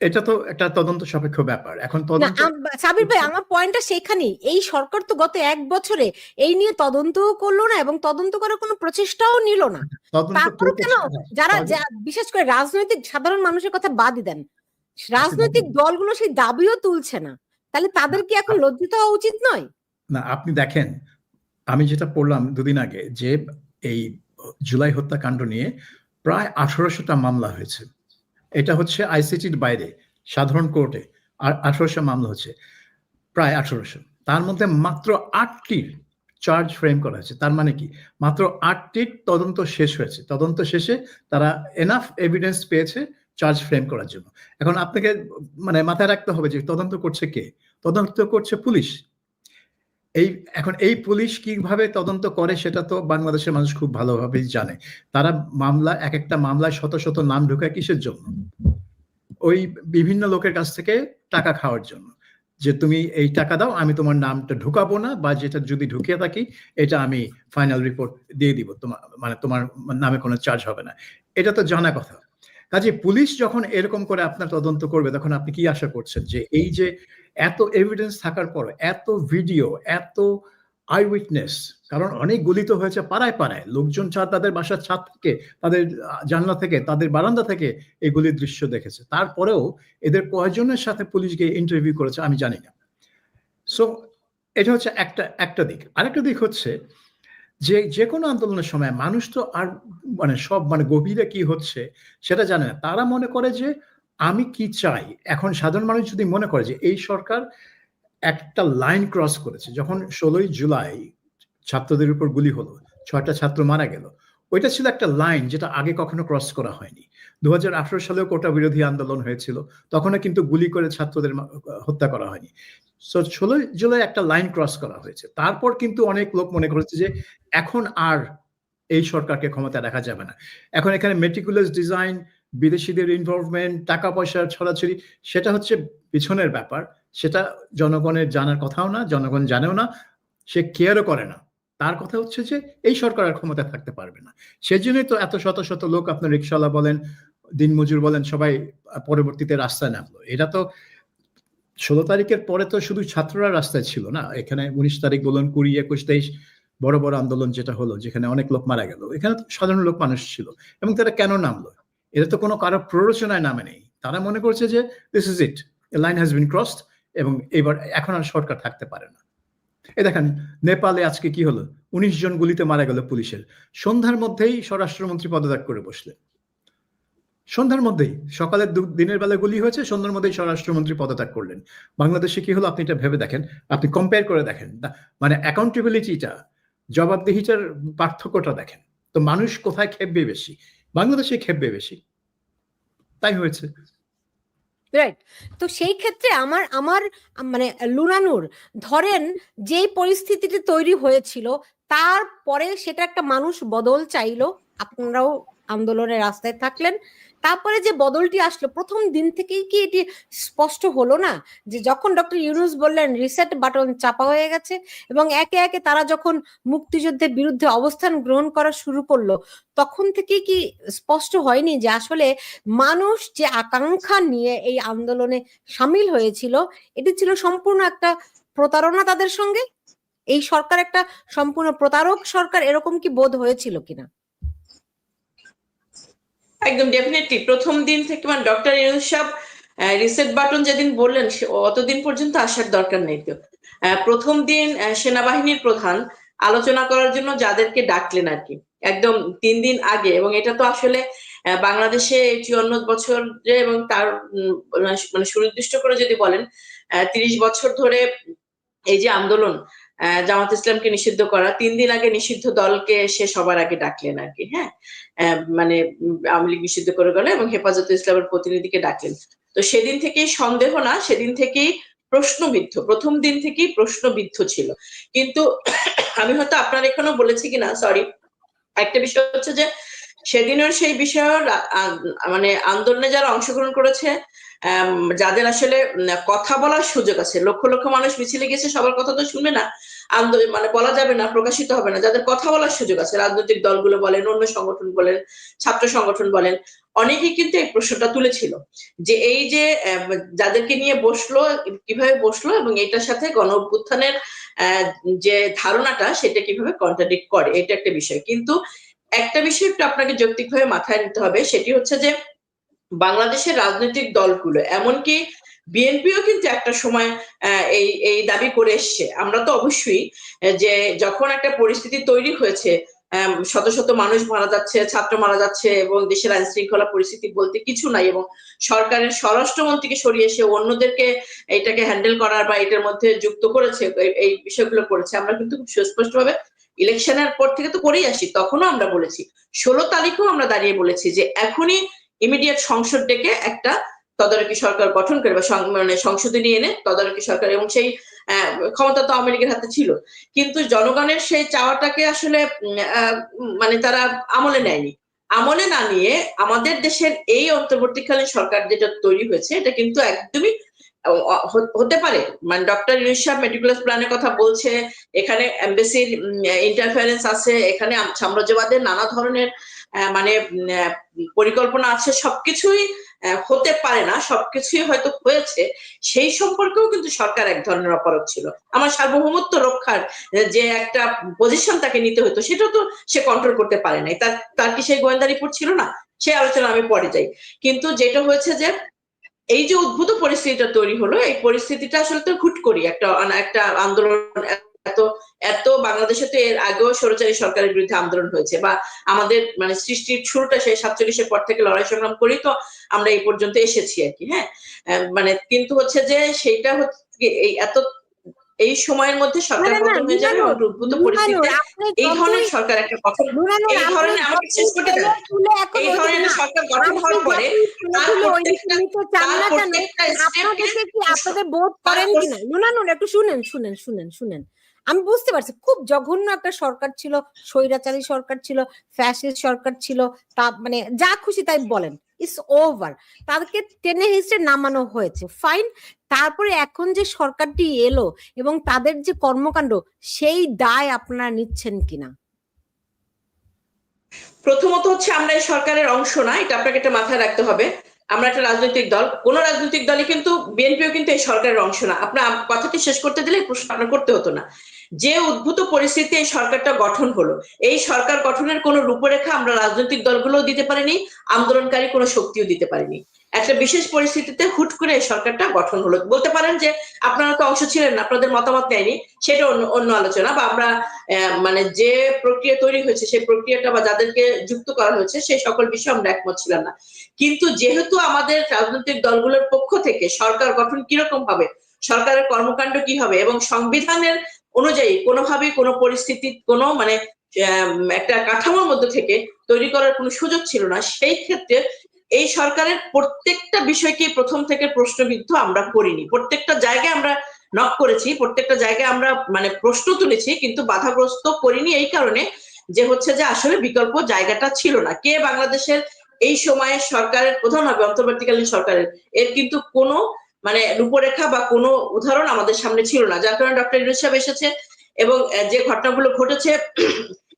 এটা তো একটা তদন্ত সাপেক্ষ ব্যাপার। এখন
সাবির ভাই আমার পয়েন্টটা সেখানেই, এই সরকার তো গত 1 বছরে এই নিয়ে তদন্তও করলো না এবং তদন্ত করার কোনো প্রচেষ্টাও নিল না। তারপর কেন যারা বিশেষ করে রাজনৈতিক সাধারণ মানুষের কথা বাদই দেন, রাজনৈতিক দলগুলো সেই দাবিও তুলছে না, তাহলে তাদের কি এখন লজ্জিত হওয়া উচিত নয়?
না, আপনি দেখেন, আমি যেটা পড়লাম দুদিন আগে যে এই জুলাই হত্যাকাণ্ড নিয়ে প্রায় 1800টা মামলা হয়েছে। এটা হচ্ছে আইসিটির বাইরে সাধারণ কোর্টে আর 1800 মামলা হচ্ছে, প্রায় 1800। তার মধ্যে মাত্র 8টির চার্জ ফ্রেম করা হয়েছে। তার মানে কি, মাত্র 8টির তদন্ত শেষ হয়েছে। তদন্ত শেষে তারা এনাফ এভিডেন্স পেয়েছে চার্জ ফ্রেম করার জন্য। এখন আপনাকে মানে মাথায় রাখতে হবে যে তদন্ত করছে কে? তদন্ত করছে পুলিশ। এখন এই পুলিশ কিভাবে তদন্ত করে সেটা তো বাংলাদেশের মানুষ খুব ভালোভাবেই জানে। তারা এক একটা মামলায় শত শত নাম ঢুকায় কিসের জন্য? ওই বিভিন্ন লোকের কাছ থেকে টাকা খাওয়ার জন্য, যে তুমি এই টাকা দাও, আমি তোমার নামটা ঢুকাবো না, বা যেটা যদি ঢুকিয়ে থাকি এটা আমি ফাইনাল রিপোর্ট দিয়ে দিব, তোমার নামে কোনো চার্জ হবে না। এটা তো জানা কথা। কাজে পুলিশ যখন এরকম করে আপনার তদন্ত করবে, তখন আপনি কি আশা করছেন যে এই যে এত এভিডেন্স থাকার পর, এত ভিডিও, এত আই উইটনেস, কারণ অনেক গুলি তো হয়েছে পাড়ায় পাড়ায়, লোকজন তাদের বাসার ছাদ থেকে, তাদের জানলা থেকে, তাদের বারান্দা থেকে এই গুলির দৃশ্য দেখেছে, তারপরেও এদের কয়জনের সাথে পুলিশ গিয়ে ইন্টারভিউ করেছে আমি জানি না। সো এটা হচ্ছে একটা দিক। আরেকটা দিক হচ্ছে যে কোনো আন্দোলনের সময় মানুষ তো আর সব গভীরে কি হচ্ছে সেটা জানে না। তারা মনে করে যে আমি কি চাই। এখন সাধারণ মানুষ যদি মনে করে যে এই সরকার একটা লাইন ক্রস করেছে, যখন 16ই জুলাই ছাত্রদের উপর গুলি হলো, 6টা ছাত্র মারা গেল, ওইটা ছিল একটা লাইন যেটা আগে কখনো ক্রস করা হয়নি। 2018 সালেও কোটা বিরোধী আন্দোলন হয়েছিল, তখনও কিন্তু গুলি করে ছাত্রদের হত্যা করা হয়নি। 16 জুলাই একটা লাইন ক্রস করা হয়েছে। তারপর কিন্তু অনেক লোক মনে করেছে যে এখন আর এই সরকারকে ক্ষমতা রাখা যাবে না। এখন এখানে মেটিকুলাস ডিজাইন, বিদেশিদের ইনভলভমেন্ট, টাকা পয়সার ছড়াছড়ি, সেটা হচ্ছে পিছনের ব্যাপার। সেটা জনগণের জানার কথাও না, জনগণ জানেও না, সে কেয়ারও করে না। তার কথা হচ্ছে যে এই সরকার আর ক্ষমতা থাকতে পারবে না। সেজন্যই তো এত শত শত লোক, আপনার রিক্সাওয়ালা বলেন, দিনমজুর বলেন, সবাই পরবর্তীতে রাস্তায় নামলো। এটা তো 16 তারিখের পরে তো শুধু ছাত্ররা রাস্তায় ছিল না, এখানে 19 তারিখ বলুন, 20, 21, 23 বড় বড় আন্দোলন যেটা হলো, যেখানে অনেক লোক মারা গেল, এখানে তো সাধারণ লোক মানুষ ছিল। এবং তারা কেন নামলো? এটা তো কোনো কারো প্ররোচনায় নামে নেই। তারা মনে করছে যে this is it, A line has been crossed, এবং এখন আর সরকার থাকতে পারে না। এই দেখেন নেপালে আজকে কি হলো, 19 জন গুলিতে মারা গেল পুলিশের। সন্ধ্যার মধ্যেই স্বরাষ্ট্রমন্ত্রী পদত্যাগ করে বসলেন। সন্ধ্যার মধ্যেই, সকালে দিনের বেলা গুলি হয়েছে, সন্ধ্যার মধ্যেই স্বরাষ্ট্রমন্ত্রী পদত্যাগ করলেন। বাংলাদেশে কি হলো আপনি এটা ভেবে দেখেন, আপনি কম্পেয়ার করে দেখেন, অ্যাকাউন্টেবিলিটিটা, জবাবদিহিতার পার্থক্যটা দেখেন। তো মানুষ কোথায় খেপবে বেশি? বাংলাদেশে খেপবে বেশি, তাই হয়েছে।
রাইট। তো সেই ক্ষেত্রে আমার আমার লুনানুর, ধরেন যেই পরিস্থিতিটি তৈরি হয়েছিল, তারপরে সেটা একটা মানুষ বদল চাইলো, আপনারাও আন্দোলনের রাস্তায় থাকলেন, তারপরে যে বদলটি আসলো, প্রথম দিন থেকেই কি এটি স্পষ্ট হলো না যে যখন ডক্টর ইউনূস বললেন রিসেট বাটন চাপা হয়ে গেছে, এবং একে একে তারা যখন মুক্তিযুদ্ধের বিরুদ্ধে অবস্থান গ্রহণ করা শুরু করলো, তখন থেকেই কি স্পষ্ট হয়নি যে আসলে মানুষ যে আকাঙ্ক্ষা নিয়ে এই আন্দোলনে সামিল হয়েছিল, এটি ছিল সম্পূর্ণ একটা প্রতারণা তাদের সঙ্গে? এই সরকার একটা সম্পূর্ণ প্রতারক সরকার, এরকম কি বোধ হয়েছিল কিনা?
একদম ডেফিনেটলি প্রথম দিন থেকে ডক্টর ইউনূস সাহেব রিসেট বাটন যেদিন বললেন, অতদিন পর্যন্ত আসার দরকার নেই। তো প্রথম দিন সেনাবাহিনীর প্রধান আলোচনা করার জন্য যাদেরকে ডাকলেন আর কি, একদম 3 দিন আগে, এবং এটা তো আসলে বাংলাদেশে 54 বছরে, এবং তার সুনির্দিষ্ট করে যদি বলেন 30 বছর ধরে এই যে আন্দোলন, জামাত ইসলামকে নিষিদ্ধ করা, 3 দিন আগে নিষিদ্ধ দলকে সে সবার আগে ডাকলেন আর কি। হ্যাঁ, আওয়ামী লীগ নিষিদ্ধ করে গেল এবং হেফাজতে ইসলামের প্রতিনিধিকে ডাকলেন। তো সেদিন থেকেই সন্দেহ না, সেদিন থেকেই প্রশ্নবিদ্ধ, প্রথম দিন থেকেই প্রশ্নবিদ্ধ ছিল। কিন্তু আমি হয়তো আপনার এখানেও বলেছি কিনা, সরি, একটা বিষয় হচ্ছে যে সেদিনের সেই বিষয়ের আন্দোলনে যারা অংশগ্রহণ করেছে, যাদের আসলে কথা বলার সুযোগ আছে, লক্ষ লক্ষ মানুষ মিছিলে গেছে, সবার কথা তো শুনবে না, আন্দোলন বলা যাবে না, প্রকাশিত হবে না। যাদের কথা বলার সুযোগ আছে, রাজনৈতিক দলগুলো বলেন, অন্য সংগঠন বলেন, ছাত্র সংগঠন বলেন, অনেকেই কিন্তু এই প্রশ্নটা তুলেছিল যে এই যে যাদেরকে নিয়ে বসলো, কিভাবে বসলো, এবং এটার সাথে গণ অভ্যুত্থানের যে ধারণাটা সেটা কিভাবে কন্ট্রাডিক্ট করে, এটা একটা বিষয়। কিন্তু একটা বিষয় একটু আপনাকে যৌক্তিকভাবে মাথায় নিতে হবে, সেটি হচ্ছে যে বাংলাদেশের রাজনৈতিক দলগুলো, এমনকি বিএনপিও কিন্তু একটা সময় এই দাবি করে এসছে। আমরা তো অবশ্যই, যে যখন একটা পরিস্থিতি তৈরি হয়েছে, শত শত মানুষ মারা যাচ্ছে, ছাত্র মারা যাচ্ছে, এবং দেশের আইন শৃঙ্খলা পরিস্থিতি বলতে কিছু নাই, এবং সরকারের স্বরাষ্ট্রমন্ত্রীকে সরিয়ে এসে অন্যদেরকে এটাকে হ্যান্ডেল করার বা এটার মধ্যে যুক্ত করেছে, এই বিষয়গুলো করেছে। আমরা কিন্তু খুব সুস্পষ্টভাবে ইলেকশনের পর থেকে তো করেই আসি, তখনও আমরা বলেছি, 16 তারিখেও আমরা দাঁড়িয়ে বলেছি যে এখনই ইমিডিয়েট সংসদ ডেকে একটা তদারকি সরকার গঠন করে বা মানে সংশোধনী এনে তদারকি সরকার, এবং সেই ক্ষমতা তো আওয়ামী লীগের হাতে ছিল, কিন্তু জনগণের সেই চাওয়াটাকে আসলে মানে তারা আমলে নেয়নি। আমলে না নিয়ে আমাদের দেশের এই অন্তর্বর্তীকালীন সরকার যেটা তৈরি হয়েছে, এটা কিন্তু একদমই হতে পারে, মানে ডক্টর ইউনূস সাহেব মেটিকুলাস প্ল্যানের কথা বলছে, এখানে এমবেসির ইন্টারফারেন্স আছে, এখানে সাম্রাজ্যবাদের নানা ধরনের মানে পরিকল্পনা আছে, সবকিছুই হতে পারে না, সবকিছুই হয়তো হয়েছে, সেই সম্পর্কেও কিন্তু সরকার এক ধরনের অপারগ ছিল। আমার সার্বভৌমত্ব রক্ষার যে একটা পজিশন তাকে নিতে হতো, সেটা তো সে কন্ট্রোল করতে পারে নাই। তার কি সেই গোয়েন্দা রিপোর্ট ছিল না? সে আলোচনা আমি পরে যাই। কিন্তু যেটা হয়েছে যে এই যে উদ্ভূত পরিস্থিতিটা তৈরি হলো, এই পরিস্থিতিটা আসলে তো হুট করি একটা আন্দোলন, এত বাংলাদেশে তো এর আগেও স্বৈরাচারী সরকারের বিরুদ্ধে আন্দোলন হয়েছে, বা আমাদের মানে সৃষ্টির শুরুটা সেই 47-এর পর থেকে লড়াই সংগ্রাম করি তো আমরা এই পর্যন্ত এসেছি আর কি। হ্যাঁ, মানে কিন্তু হচ্ছে যে সেইটা হচ্ছে এই সময়ের মধ্যে সরকার পতন হয়ে যাবে এবং উদ্ভূত পরিস্থিতিতে এই ধরনের সরকার একটা গঠন, এই ধরনের আমাকে শেষ করতে দেন, এই ধরনের সরকার গঠন হওয়ার পরে
আপনাদের বোধ করেন কিনা, নুনানুন একটু শুনেন। আমি বুঝতে পারছি খুব জঘন্য একটা সরকার ছিল, স্বৈরাচারী সরকার ছিল, ফ্যাসিস্ট সরকার ছিল, তা মানে যা খুশি তাই বলেন, ইটস ওভার, তাদেরকে টেনে হিসেবে নামানো হয়েছে, ফাইন। তারপরে এখন যে সরকারটি এলো এবং তাদের যে কর্মকাণ্ড, সেই দায় আপনারা নিচ্ছেন কিনা?
প্রথমত হচ্ছে আমরা এই সরকারের অংশ না, এটা আপনাকে একটা মাথায় রাখতে হবে। আমরা একটা রাজনৈতিক দল, কোন রাজনৈতিক দলই কিন্তু, বিএনপিও কিন্তু এই সরকারের অংশ না। আপনার কথাটি শেষ করতে দিলে প্রশ্ন আপনার করতে হতো না। যে উদ্ভূত পরিস্থিতি এই সরকারটা গঠন হলো, এই সরকার গঠনের কোনো রূপরেখা আমরা রাজনৈতিক দলগুলোও দিতে পারিনি, আন্দোলনকারী কোনো শক্তিও দিতে পারিনি। একটা বিশেষ পরিস্থিতিতে হুট করে এই সরকারটা গঠন হলো। বলতে পারেন যে আপনারা তো অংশ ছিলেন না, আপনাদের মতামত নেয়নি, সেটা অন্য আলোচনা, বা আমরা মানে যে প্রক্রিয়া তৈরি হয়েছে সেই প্রক্রিয়াটা বা যাদেরকে যুক্ত করা হয়েছে সেই সকল বিষয়ে আমরা একমত ছিলাম না। কিন্তু যেহেতু আমাদের রাজনৈতিক দলগুলোর পক্ষ থেকে সরকার গঠন কিরকম হবে, সরকারের কর্মকাণ্ড কি হবে, এবং সংবিধানের অনুযায়ী কোনোভাবেই কোনো পরিস্থিতি কোনো মানে একটা কাঠামোর মধ্যে থেকে তৈরি করার কোনো সুযোগ ছিল না, সেই ক্ষেত্রে এই সরকারের প্রত্যেকটা বিষয়কে প্রথম থেকে প্রশ্নবিদ্ধ আমরা করিনি। প্রত্যেকটা জায়গায় আমরা নক করেছি, প্রত্যেকটা জায়গায় আমরা মানে প্রশ্ন তুলেছি, কিন্তু বাধাগ্রস্ত করিনি এই কারণে যে হচ্ছে যে আসলে বিকল্প জায়গাটা ছিল না। কে বাংলাদেশের এই সময়ে সরকারের প্রধান হবে, অন্তর্বর্তীকালীন সরকারের, এর কিন্তু কোনো মানে রূপরেখা বা কোনো উদাহরণ আমাদের সামনে ছিল না। যার কারণে ডক্টর ইউনূস সাহেব এসেছে এবং যে ঘটনাগুলো ঘটেছে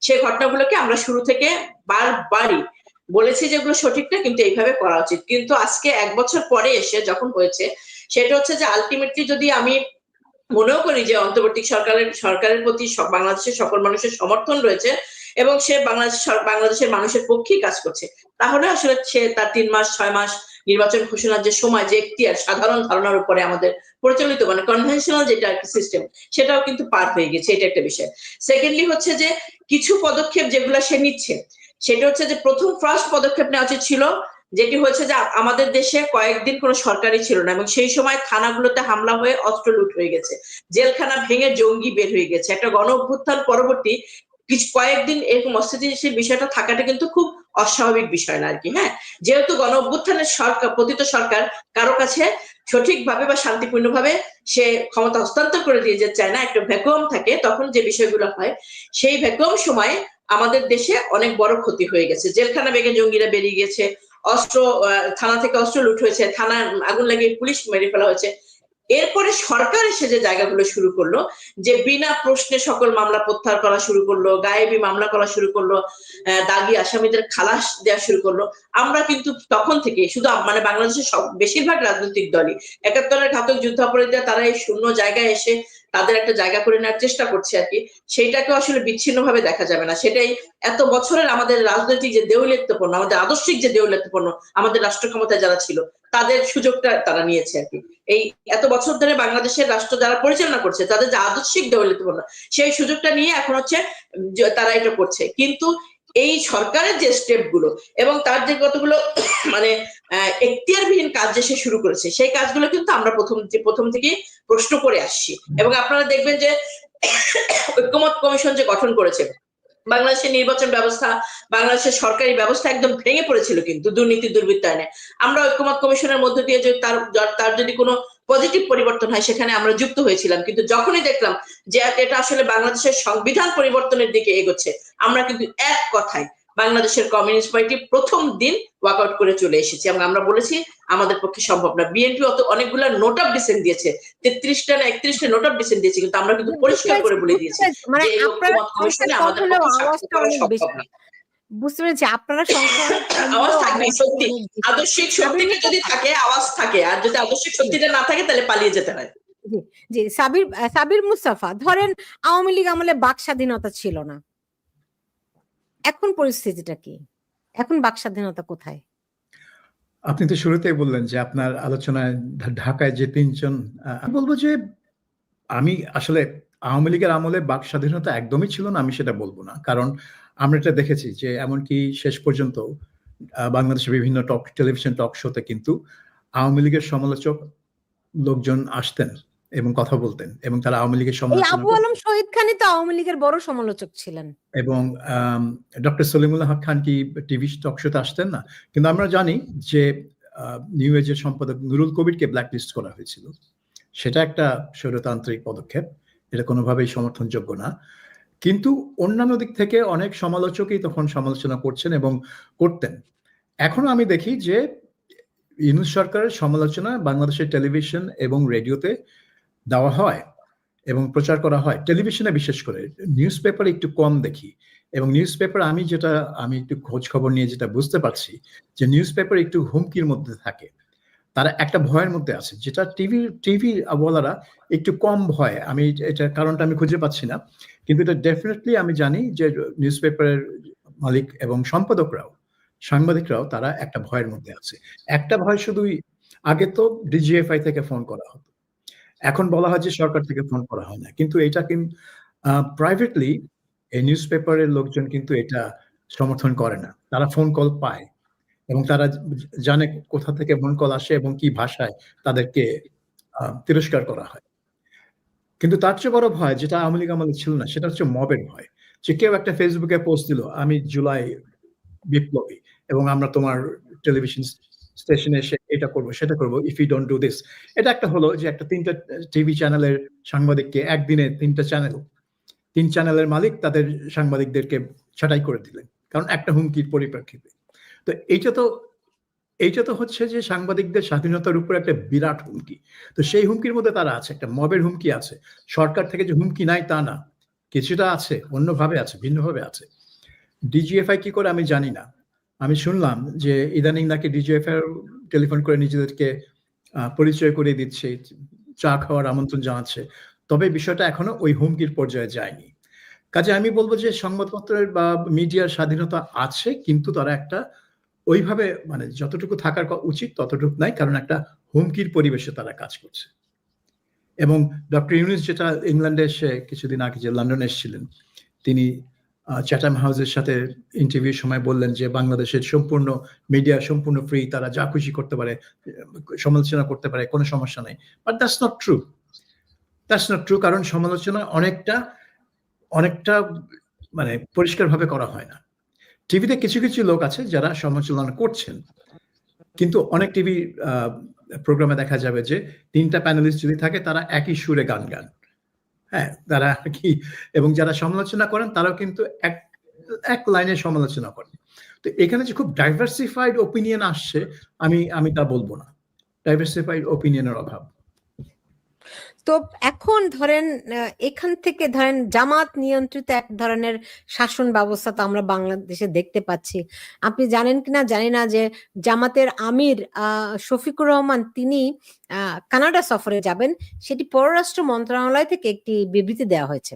সেই ঘটনাগুলোকে আমরা শুরু থেকে বারবারই বলেছি যেগুলো সঠিক না, কিন্তু এইভাবে করা উচিত। কিন্তু আজকে 1 বছর পরে এসে যখন হয়েছে, সেটা হচ্ছে যে আলটিমেটলি যদি আমি মনেও করি যে অন্তর্বর্তী সরকারের প্রতি বাংলাদেশের সকল মানুষের সমর্থন রয়েছে এবং সে বাংলাদেশের মানুষের পক্ষেই কাজ করছে, তাহলে আসলে সে তার 3 মাস 6 মাস নির্বাচন ঘোষণার যে সময়, যে এখতিয়ার সাধারণ ধারণার উপরে আমাদের প্রচলিত মানে কনভেনশনাল যেটা সিস্টেম, সেটাও কিন্তু পার হয়ে গেছে। এটা একটা বিষয়। সেকেন্ডলি হচ্ছে যে কিছু পদক্ষেপ যেগুলো সে নিচ্ছে, সেটা হচ্ছে যে ফার্স্ট পদক্ষেপ নেওয়া উচিত ছিল, যেটি হয়েছে যে আমাদের দেশে কয়েকদিন কোনো সরকারই ছিল না এবং সেই সময় থানাগুলোতে হামলা হয়ে অস্ত্র লুট হয়ে গেছে, জেলখানা ভেঙে জঙ্গি বের হয়ে গেছে। একটা গণ অভ্যুত্থান পরবর্তী কয়েকদিন এরকম অস্থিতিশীল বিষয়টা থাকাটা কিন্তু খুব অস্বাভাবিক বিষয় না আর কি। হ্যাঁ, যেহেতু গণ অভ্যুত্থানের সরকার, পতিত সরকার কারো কাছে সঠিকভাবে বা শান্তিপূর্ণভাবে সে ক্ষমতা হস্তান্তর করে দিয়ে যেতে চায় না, একটা ভ্যাকুয়াম থাকে, তখন যে বিষয়গুলো হয় সেই ভ্যাকুয়াম সময়ে আমাদের দেশে অনেক বড় ক্ষতি হয়ে গেছে। জেলখানা ভেঙে জঙ্গিরা বেরিয়ে গেছে, থানা থেকে অস্ত্র লুট হয়েছে, থানায় আগুন লাগিয়ে পুলিশ মেরে ফেলা হয়েছে। এরপরে সরকার এসে যে জায়গাগুলো শুরু করলো, যে বিনা প্রশ্নে সকল মামলা প্রত্যাহার করা শুরু করলো, গায়েবী মামলা করা শুরু করলো, দাগী আসামিদের খালাস দেওয়া শুরু করলো, আমরা কিন্তু তখন থেকে শুধু মানে বাংলাদেশের বেশিরভাগ রাজনৈতিক দলই 71-এর ঘাতক যুদ্ধাপরাধীরা তারা এই শূন্য জায়গায় এসে তাদের একটা জায়গা করে নেওয়ার চেষ্টা করছে আর কি। সেইটাকেও আসলে বিচ্ছিন্নভাবে দেখা যাবে না। সেটাই এত বছরের আমাদের রাজনৈতিক যে দেউলিয়াত্বপূর্ণ, আমাদের আদর্শিক যে দেউলিয়াত্বপূর্ণ আমাদের রাষ্ট্র ক্ষমতায় যারা ছিল, তাদের সুযোগটা তারা নিয়েছে আর কি। এই এত বছর ধরে বাংলাদেশের রাষ্ট্র যারা পরিচালনা করছে, তাদের যে আদর্শিক দেউলিয়াত্বপূর্ণ, সেই সুযোগটা নিয়ে এখন হচ্ছে তারা এটা করছে। কিন্তু এই সরকারের যে স্টেপ গুলো এবং তার যে কতগুলো মানে এখতিয়ারবিহীন কাজ যে সে শুরু করেছে, সেই কাজগুলো কিন্তু আমরা প্রথম থেকে প্রশ্ন করে আসছি। এবং আপনারা দেখবেন যে ঐক্যমত কমিশন যে গঠন করেছে, বাংলাদেশের নির্বাচন ব্যবস্থা, বাংলাদেশের সরকারি ব্যবস্থা একদম ভেঙে পড়েছিল কিন্তু দুর্নীতি দুর্বৃত্তায়নে। আমরা ঐক্যমত কমিশনের মধ্য দিয়ে যে তার যদি কোনো পজিটিভ পরিবর্তন হয় সেখানে আমরা যুক্ত হয়েছিলাম, কিন্তু যখনই দেখলাম যে এটা আসলে বাংলাদেশের সংবিধান পরিবর্তনের দিকে এগোচ্ছে, আমরা কিন্তু এক কথায় বাংলাদেশের কমিউনিস্ট পার্টি প্রথম দিন ওয়াকআউট করে চলে এসেছি এবং আমরা বলেছি আমাদের পক্ষে সম্ভব না। বিএনপি অনেকগুলো নোট অফ ডিসেন্ট দিয়েছে, 33টা না 31টা নোট অফ ডিসেন্ট দিয়েছে, কিন্তু আমরা কিন্তু পরিষ্কার করে বলে দিয়েছি
মানে
যে এই
আপনারা
ঐক্যমত কমিশনে
সংখ্যায় কম
আমাদের
হলেও
পক্ষে
আওয়াজটা
করা
অনেক
সম্ভব
বেশি।
না।
বুঝতে পেরেছি আপনারা সংখ্যা অনেক কম
আওয়াজ
হলেও
থাকবে,
আওয়াজটা
সত্যি
অনেক বেশি।
আদর্শিক সত্যিটা যদি থাকে আওয়াজ থাকে, আর যদি আদর্শিক সত্যিটা না থাকে তাহলে পালিয়ে যেতে হয়।
জি জি, সাবির মুস্তাফা, ধরেন আওয়ামী লীগ আমলে বাক স্বাধীনতা ছিল না, এখন পরিস্থিতিটা কি? এখন বাক স্বাধীনতা কোথায়?
আপনি তো শুরুতেই বললেন যে আপনার আলোচনায় ঢাকায় যে ৩ জন, আমি বলবো যে আমি আসলে আওয়ামী লীগের আমলে বাক স্বাধীনতা একদমই ছিল না আমি সেটা বলবো না, কারণ আমরা এটা দেখেছি যে এমনকি শেষ পর্যন্ত বাংলাদেশের বিভিন্ন টেলিভিশন টক শোতে কিন্তু আওয়ামী লীগের সমালোচক লোকজন আসতেন এবং কথা বলতেন এবং তারা আওয়ামী লীগের
এই
সমালোচনা
আবু আলম শহীদ খানই তো আওয়ামী লীগের বড় সমালোচক ছিলেন।
এবং ডক্টর সলিমুল্লাহ হক খান কি টিভি টক শোতে আসতেন না? কিন্তু আমরা জানি যে নিউ এজের সম্পাদক নুরুল কবিরকে ব্ল্যাকলিস্ট করা হয়েছিল, সেটা একটা স্বৈরতান্ত্রিক পদক্ষেপ, এটা কোনোভাবেই সমর্থনযোগ্য না। কিন্তু অন্যান্য দিক থেকে অনেক সমালোচকই তখন সমালোচনা করছেন এবং করতেন। এখনো আমি দেখি যে ইউনূস সরকারের সমালোচনা বাংলাদেশের টেলিভিশন এবং রেডিওতে দেওয়া হয় এবং প্রচার করা হয়, টেলিভিশনে বিশেষ করে। নিউজ পেপারে একটু কম দেখি, এবং নিউজ পেপার আমি একটু খোঁজ খবর নিয়ে যেটা বুঝতে পারছি যে নিউজ পেপার একটু হুমকির মধ্যে থাকে, তারা একটা ভয়ের মধ্যে আছে, যেটা টিভি বলারা একটু কম ভয়। আমি এটা কারণটা আমি খুঁজে পাচ্ছি না, কিন্তু এটা ডেফিনেটলি আমি জানি যে নিউজ পেপারের মালিক এবং সম্পাদকরাও, সাংবাদিকরাও তারা একটা ভয়ের মধ্যে আছে। একটা ভয় শুধুই, আগে তো ডিজিএফআই থেকে ফোন করা হতো, এখন বলা হয় যে সরকার থেকে ফোন করা হয় না, কিন্তু এটা কিন্তু প্রাইভেটলি এই নিউজ পেপারের লোকজন কিন্তু এটা সমর্থন করে না, তারা ফোন কল পায় এবং তারা জানে কোথা থেকে ফোন কল আসে এবং কি ভাষায় তাদেরকে তিরস্কার করা হয়। কিন্তু তার চেয়ে বড় ভয় যেটা আওয়ামী লীগ আমলে ছিল না, সেটা হচ্ছে মবের ভয়, যে কেউ একটা ফেসবুকে পোস্ট দিল, আমি জুলাই বিপ্লবী এবং আমরা তোমার টেলিভিশন স্টেশনে এসে এটা করবো সেটা করবো, if you don't do this. এটা একটা হলো যে একটা 3টা টিভি চ্যানেলের সাংবাদিককে একদিনে 3 চ্যানেলের মালিক তাদের সাংবাদিকদেরকে ছাঁটাই করে দিলেন, কারণ একটা হুমকির পরিপ্রেক্ষিতে। তো এইটা তো হচ্ছে যে সাংবাদিকদের স্বাধীনতার উপর একটা বিরাট হুমকি। তো সেই হুমকির মধ্যে তারা আছে, একটা মবের হুমকি আছে। সরকার থেকে যে হুমকি নাই তা না, কিছুটা আছে, অন্যভাবে আছে, ভিন্নভাবে আছে। ডিজিএফআই কি করে আমি জানি না, আমি শুনলাম যে ইদানিং নাকি ডিজিএফআই টেলিফোন করে নিজেদেরকে পরিচয় করিয়ে দিচ্ছে, চা খাওয়ার আমন্ত্রণ জানাচ্ছে, তবে বিষয়টা এখনো ওই হুমকির পর্যায়ে যায়নি। কাজে আমি বলবো যে সংবাদপত্রের বা মিডিয়ার স্বাধীনতা আছে, কিন্তু তারা একটা ওইভাবে মানে যতটুকু থাকার উচিত ততটুকু নাই, কারণ একটা হুমকির পরিবেশে তারা কাজ করছে। এবং ডক্টর ইউনূস যেটা ইংল্যান্ডে এসে কিছুদিন আগে যে লন্ডনে এসেছিলেন, তিনি চ্যাটাম হাউসের সাথে ইন্টারভিউর সময় বললেন যে বাংলাদেশের সম্পূর্ণ মিডিয়া সম্পূর্ণ ফ্রি, তারা যা খুশি করতে পারে, সমালোচনা করতে পারে, কোনো সমস্যা নেই। বাট দ্যাটস নট ট্রু, কারণ সমালোচনা অনেকটা মানে পরিষ্কারভাবে করা হয় না। টিভিতে কিছু কিছু লোক আছে যারা সমালোচনা করছেন, কিন্তু অনেক টিভি প্রোগ্রামে দেখা যাবে যে 3টা প্যানেলিস্ট যদি থাকে তারা একই সুরে গান, হ্যাঁ, তারা কি, এবং যারা সমালোচনা করেন তারাও কিন্তু এক লাইনে সমালোচনা করেন। তো এখানে যে খুব ডাইভার্সিফাইড ওপিনিয়ন আসছে, আমি তা বলবো না, ডাইভার্সিফাইড ওপিনিয়নের অভাব।
তো এখন ধরেন এখান থেকে ধরেন জামাত নিয়ন্ত্রিত এক ধরনের শাসন ব্যবস্থা তো আমরা বাংলাদেশে দেখতে পাচ্ছি। আপনি জানেন কিনা জানি না যে জামাতের আমির শফিকুর রহমান তিনি কানাডা সফরে যাবেন, সেটি পররাষ্ট্র মন্ত্রণালয় থেকে একটি বিবৃতি দেওয়া হয়েছে।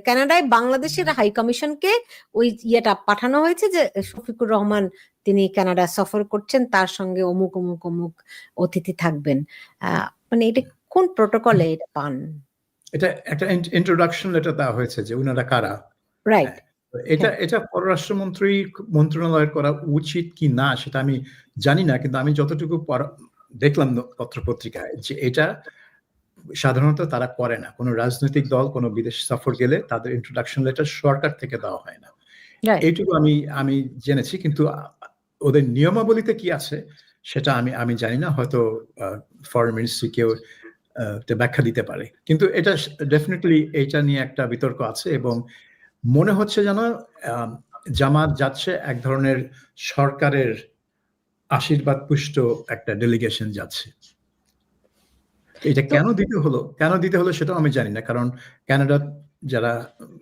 কানাডায় বাংলাদেশের হাই কমিশনকে ওই ইয়েটা পাঠানো হয়েছে যে শফিকুর রহমান তিনি কানাডা সফর করছেন, তার সঙ্গে অমুক অমুক অমুক অতিথি থাকবেন। মানে এটা কোন প্রটোকলে এটা পান?
এটা একটা ইন্ট্রোডাকশন লেটার দেওয়া হয়েছে যে উনারা কারা,
রাইট।
এটা পররাষ্ট্র মন্ত্রণালয়ের করা উচিত কি না সেটা আমি জানি না, কিন্তু আমি যতটুকু দেখলাম পত্রপত্রিকায় যে এটা সাধারণত তারা করে না। কোনো রাজনৈতিক দল কোনো বিদেশ সফর গেলে তাদের ইন্ট্রোডাকশন লেটার সরকার থেকে দেওয়া হয় না।
Right.
এইটুকু আমি জেনেছি, কিন্তু ওদের নিয়মাবলীতে কি আছে সেটা আমি জানি না, হয়তো ফরেন মিনিস্ট্রি কেউ ব্যাখ্যা দিতে পারে। কিন্তু এটা ডেফিনেটলি এইটা নিয়ে একটা বিতর্ক আছে, এবং মনে হচ্ছে যেন জামাত যাচ্ছে এক ধরনের সরকারের আশীর্বাদ পুষ্ট একটা ডেলিগেশন যাচ্ছে। এটা কেন দিতে হলো সেটাও আমি জানি না, কারণ কানাডার যারা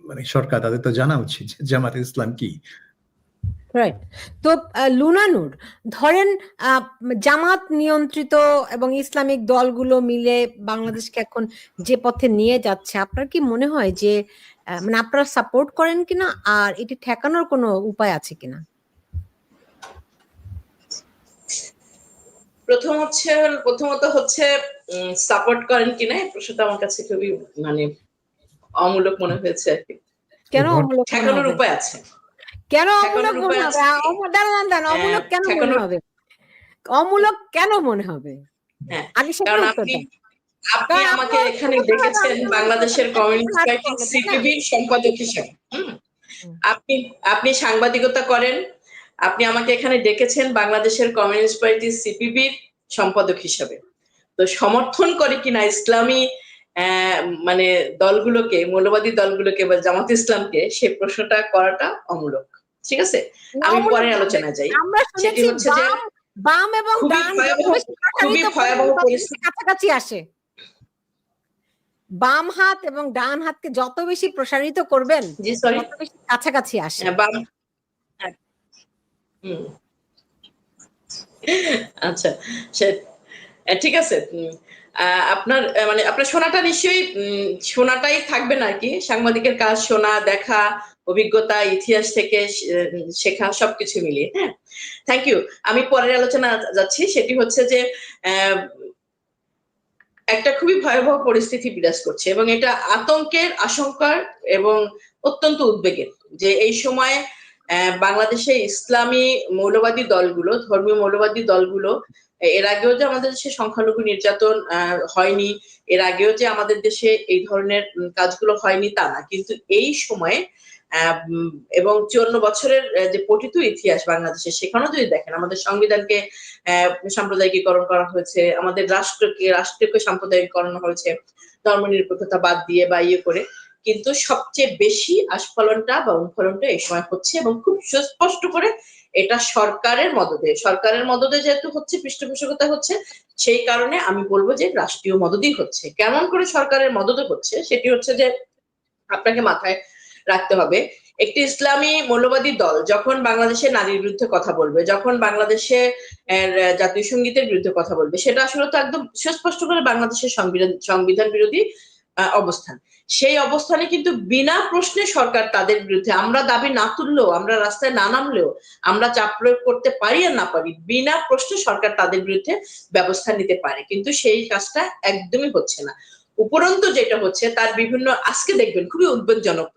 মানে সরকার তাদের তো জানা উচিত যে জামাতে ইসলাম কি।
রাইট। তো লুনা নূর, ধরেন জামাত নিয়ন্ত্রিত এবং ইসলামিক দলগুলো মিলে বাংলাদেশকে এখন যে পথে নিয়ে যাচ্ছে, আপনার কি মনে হয় যে মানে আপনারা সাপোর্ট করেন কিনা, আর এটি ঠেকানোর কোনো উপায় আছে কিনা?
প্রথমত হচ্ছে সাপোর্ট করেন কিনা এই প্রশ্নটা আমার কাছে খুবই মানে অমূলক মনে হয়েছে আর কি।
কেন অমূলক মনে
ঠেকানোর
হবে?
উপায় আছে।
কেন অমূলক মনে হবে? দাঁড়ান, অমূলক কেন মনে হবে? অমূলক কেন মনে হবে?
হ্যাঁ,
আগে সেটা
কারণ
উত্তর দেন।
আপনি আমাকে এখানে ডেকেছেন বাংলাদেশের কমিউনিস্ট পার্টি সিপিবির সম্পাদক হিসেবে। আপনি সাংবাদিকতা করেন, আপনি আমাকে এখানে ডেকেছেন বাংলাদেশের কমিউনিস্ট পার্টি সিপিবির সম্পাদক হিসেবে। তো সমর্থন করে কিনা ইসলামী মানে দলগুলোকে, মৌলবাদী দলগুলোকে বা জামাত ইসলামকে, সে প্রশ্নটা করাটা অমূলক। ঠিক আছে, আমি পরে আলোচনায় যাই।
আমরা
সেটি
শুনেছি
হচ্ছে যে
বাম এবং ডান
খুবই ভয়াবহ পরিস্থিতি
কাছাকাছি আসে। বাম হাত এবং ডান হাতকে যত বেশি প্রসারিত করবেন তত বেশি কাছাকাছি আসে।
আচ্ছা, ঠিক আছে। আপনার মানে আপনার শোনাটা নিশ্চয়ই শোনাটাই থাকবে না আর কি। সাংবাদিকের কাজ শোনা, দেখা, অভিজ্ঞতা, ইতিহাস থেকে শেখা, সবকিছু মিলিয়ে। হ্যাঁ, থ্যাংক ইউ। আমি পরের আলোচনা যাচ্ছি, সেটি হচ্ছে যে একটা খুবই ভয়াবহ পরিস্থিতি বিরাজ করছে, এবং এটা আতঙ্কের, আশঙ্কার এবং অত্যন্ত উদ্বেগের, যে এই সময় বাংলাদেশে ইসলামী মৌলবাদী দলগুলো, ধর্মীয় মৌলবাদী দলগুলো, এর আগেও যে আমাদের দেশে সংখ্যালঘু নির্যাতন হয়নি, এর আগেও যে আমাদের দেশে এই ধরনের কাজগুলো হয়নি তা না, কিন্তু এই সময়ে এবং 54 বছরের যে পঠিত ইতিহাস বাংলাদেশের, সেখানেও যদি দেখেন আমাদের সংবিধানকে সাম্প্রদায়িকীকরণ করা হয়েছে, আমাদের রাষ্ট্রকে সাম্প্রদায়িকীকরণ হয়েছে ধর্মনিরপেক্ষতা বাদ দিয়ে বা ইয়ে করে, কিন্তু সবচেয়ে বেশি আস্ফলনটা বা উৎফলনটা এই সময় হচ্ছে, এবং খুব সুস্পষ্ট করে এটা সরকারের মদদে যেহেতু হচ্ছে, পৃষ্ঠপোষকতা হচ্ছে, সেই কারণে আমি বলবো যে রাষ্ট্রীয় মদদই হচ্ছে। কেমন করে সরকারের মদদে হচ্ছে সেটি হচ্ছে যে আপনাকে মাথায় রাখতে হবে, একটি ইসলামী মৌলবাদী দল যখন বাংলাদেশে নারীর বিরুদ্ধে কথা বলবে, যখন বাংলাদেশে জাতীয় সঙ্গীতের বিরুদ্ধে কথা বলবে, সেটা আসলে তো একদম সুস্পষ্ট করে বাংলাদেশের সংবিধান বিরোধী অবস্থান। সেই অবস্থানে কিন্তু বিনা প্রশ্নে সরকার তাদের বিরুদ্ধে, আমরা দাবি না তুললেও, আমরা রাস্তায় না নামলেও, আমরা চাপ প্রয়োগ করতে পারি আর না পারি, বিনা প্রশ্নে সরকার তাদের বিরুদ্ধে ব্যবস্থা নিতে পারে, কিন্তু সেই কাজটা একদমই হচ্ছে না। উপরন্তু যেটা হচ্ছে তার বিভিন্ন, আজকে দেখবেন খুবই উদ্বেগজনক,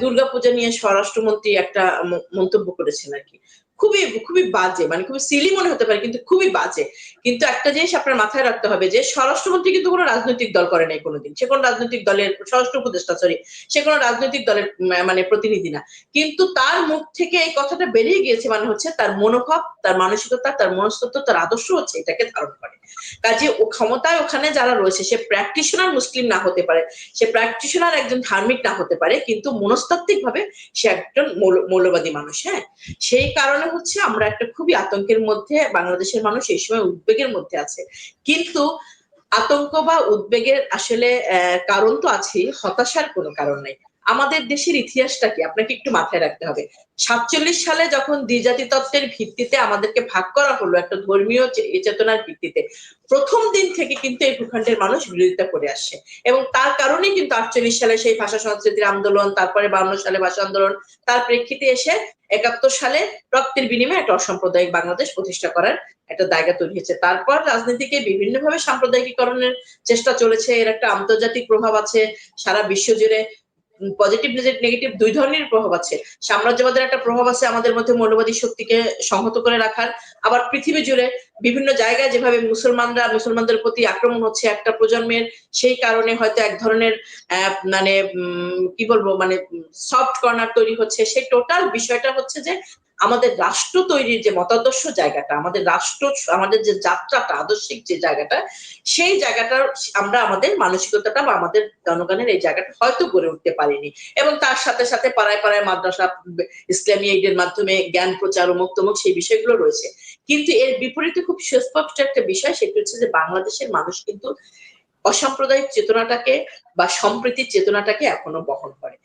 দুর্গাপূজা নিয়ে স্বরাষ্ট্রমন্ত্রী একটা মন্তব্য করেছেন আর কি, খুবই খুবই বাজে, মানে খুবই সিলি মনে হতে পারে কিন্তু খুবই বাজে। কিন্তু একটা জিনিস আপনার মাথায় রাখতে হবে যে স্বরাষ্ট্রমন্ত্রী কিন্তু কোনো রাজনৈতিক দল করে নাই কোনোদিন, সে কোনো রাজনৈতিক দলের স্বরাষ্ট্র উপদেষ্টা, সে কোনো রাজনৈতিক দলের মানে প্রতিনিধি না, কিন্তু তার মুখ থেকে এই কথাটা বেরিয়ে গিয়েছে, মানে হচ্ছে তার মনোভাব, তার মানসিকতা, তার মনস্তত্ত্ব, তার আদর্শ হচ্ছে এটাকে ধারণ করে। কাজে ও ক্ষমতায় ওখানে যারা রয়েছে, সে প্র্যাকটিশনার মুসলিম না হতে পারে, সে প্র্যাকটিশনার একজন ধার্মিক না হতে পারে, কিন্তু মনস্তাত্ত্বিক ভাবে সে একজন মৌলবাদী মানুষ। হ্যাঁ, সেই কারণে হচ্ছে আমরা একটা খুবই আতঙ্কের মধ্যে, বাংলাদেশের মানুষ এই সময় উদ্বেগের মধ্যে আছে। কিন্তু আতঙ্ক বা উদ্বেগের আসলে কারণ তো আছে, হতাশার কোনো কারণ নাই। আমাদের দেশের ইতিহাসটা কি আপনাকে একটু মাথায় রাখতে হবে। 47 সালে যখন দ্বিজাতি তত্ত্বের ভিত্তিতে আমাদেরকে ভাগ করা হলো একটা ধর্মীয় চেতনার ভিত্তিতে, প্রথম দিন থেকে কিন্তু এই ভূখণ্ডের মানুষ বিরোধিতা করে আসছে, এবং তার কারণেই কিন্তু 48 সালে সেই ভাষা সংস্কৃতির আন্দোলন, তারপরে 52 সালে ভাষা আন্দোলন, তার প্রেক্ষিতে এসে 71 সালে রক্তের বিনিময়ে একটা অসাম্প্রদায়িক বাংলাদেশ প্রতিষ্ঠা করার একটা জায়গা তৈরি হয়েছে। তারপর রাজনীতিকে বিভিন্নভাবে সাম্প্রদায়িকীকরণের চেষ্টা চলেছে, এর একটা আন্তর্জাতিক প্রভাব আছে, সারা বিশ্ব জুড়ে পজিটিভ নেগেটিভ দুই ধরনের প্রভাব আছে। সাম্রাজ্যবাদের একটা প্রভাব আছে আমাদের মধ্যে মৌলবাদী শক্তিকে সংহত করে রাখার, আবার পৃথিবী জুড়ে বিভিন্ন জায়গায় যেভাবে মুসলমানদের প্রতি আক্রমণ হচ্ছে একটা প্রজন্মের, সেই কারণে হয়তো এক ধরনের মানে কি বলবো মানে সফট কর্নার তৈরি হচ্ছে। সেই টোটাল বিষয়টা হচ্ছে যে আমাদের রাষ্ট্র তৈরির যে মতাদর্শ জায়গাটা, আমাদের যে যাত্রাটা, আদর্শিক যে জায়গাটা, সেই জায়গাটার আমরা আমাদের মানসিকতাটা বা আমাদের জনগণের এই জায়গাটা হয়তো গড়ে উঠতে পারিনি। এবং তার সাথে সাথে পাড়ায় পাড়ায় মাদ্রাসা, ইসলামী এইডের মাধ্যমে জ্ঞান প্রচার ও মুক্তমুখ সেই বিষয়গুলো রয়েছে। কিন্তু এর বিপরীতে খুব সুস্পষ্ট একটা বিষয়, সেটা হচ্ছে যে বাংলাদেশের মানুষ কিন্তু অসাম্প্রদায়িক চেতনাটাকে বা সম্প্রীতির চেতনাটাকে এখনো বহন করে।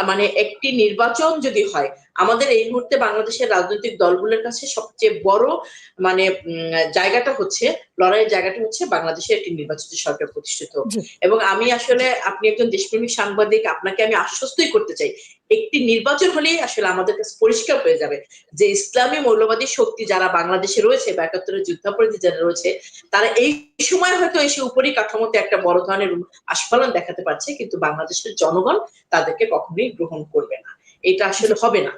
মানে একটি নির্বাচন যদি হয়, আমাদের এই মুহূর্তে বাংলাদেশের রাজনৈতিক দলগুলোর কাছে সবচেয়ে বড় মানে জায়গাটা হচ্ছে, লড়াইয়ের জায়গাটা হচ্ছে বাংলাদেশের একটি নির্বাচিত সরকার প্রতিষ্ঠিত হোক।
জি।
এবং আমি আসলে, আপনি একজন দেশপ্রেমিক সাংবাদিক, আপনাকে আমি আশ্বস্তই করতে চাই, একটি নির্বাচন হলেই আসলে আমাদের কাছে পরিষ্কার হয়ে যাবে যে ইসলামী মৌলবাদী শক্তি যারা বাংলাদেশে রয়েছে বা ৭১-এর যুদ্ধাপরাধী যারা রয়েছে, তারা এই সময় হয়তো এসে উপরিকাঠামোতে একটা বড় ধরনের আস্ফালন দেখাতে পারছে, কিন্তু বাংলাদেশের জনগণ তাদেরকে কখনোই গ্রহণ করবে না। এটা আসলে হবে না।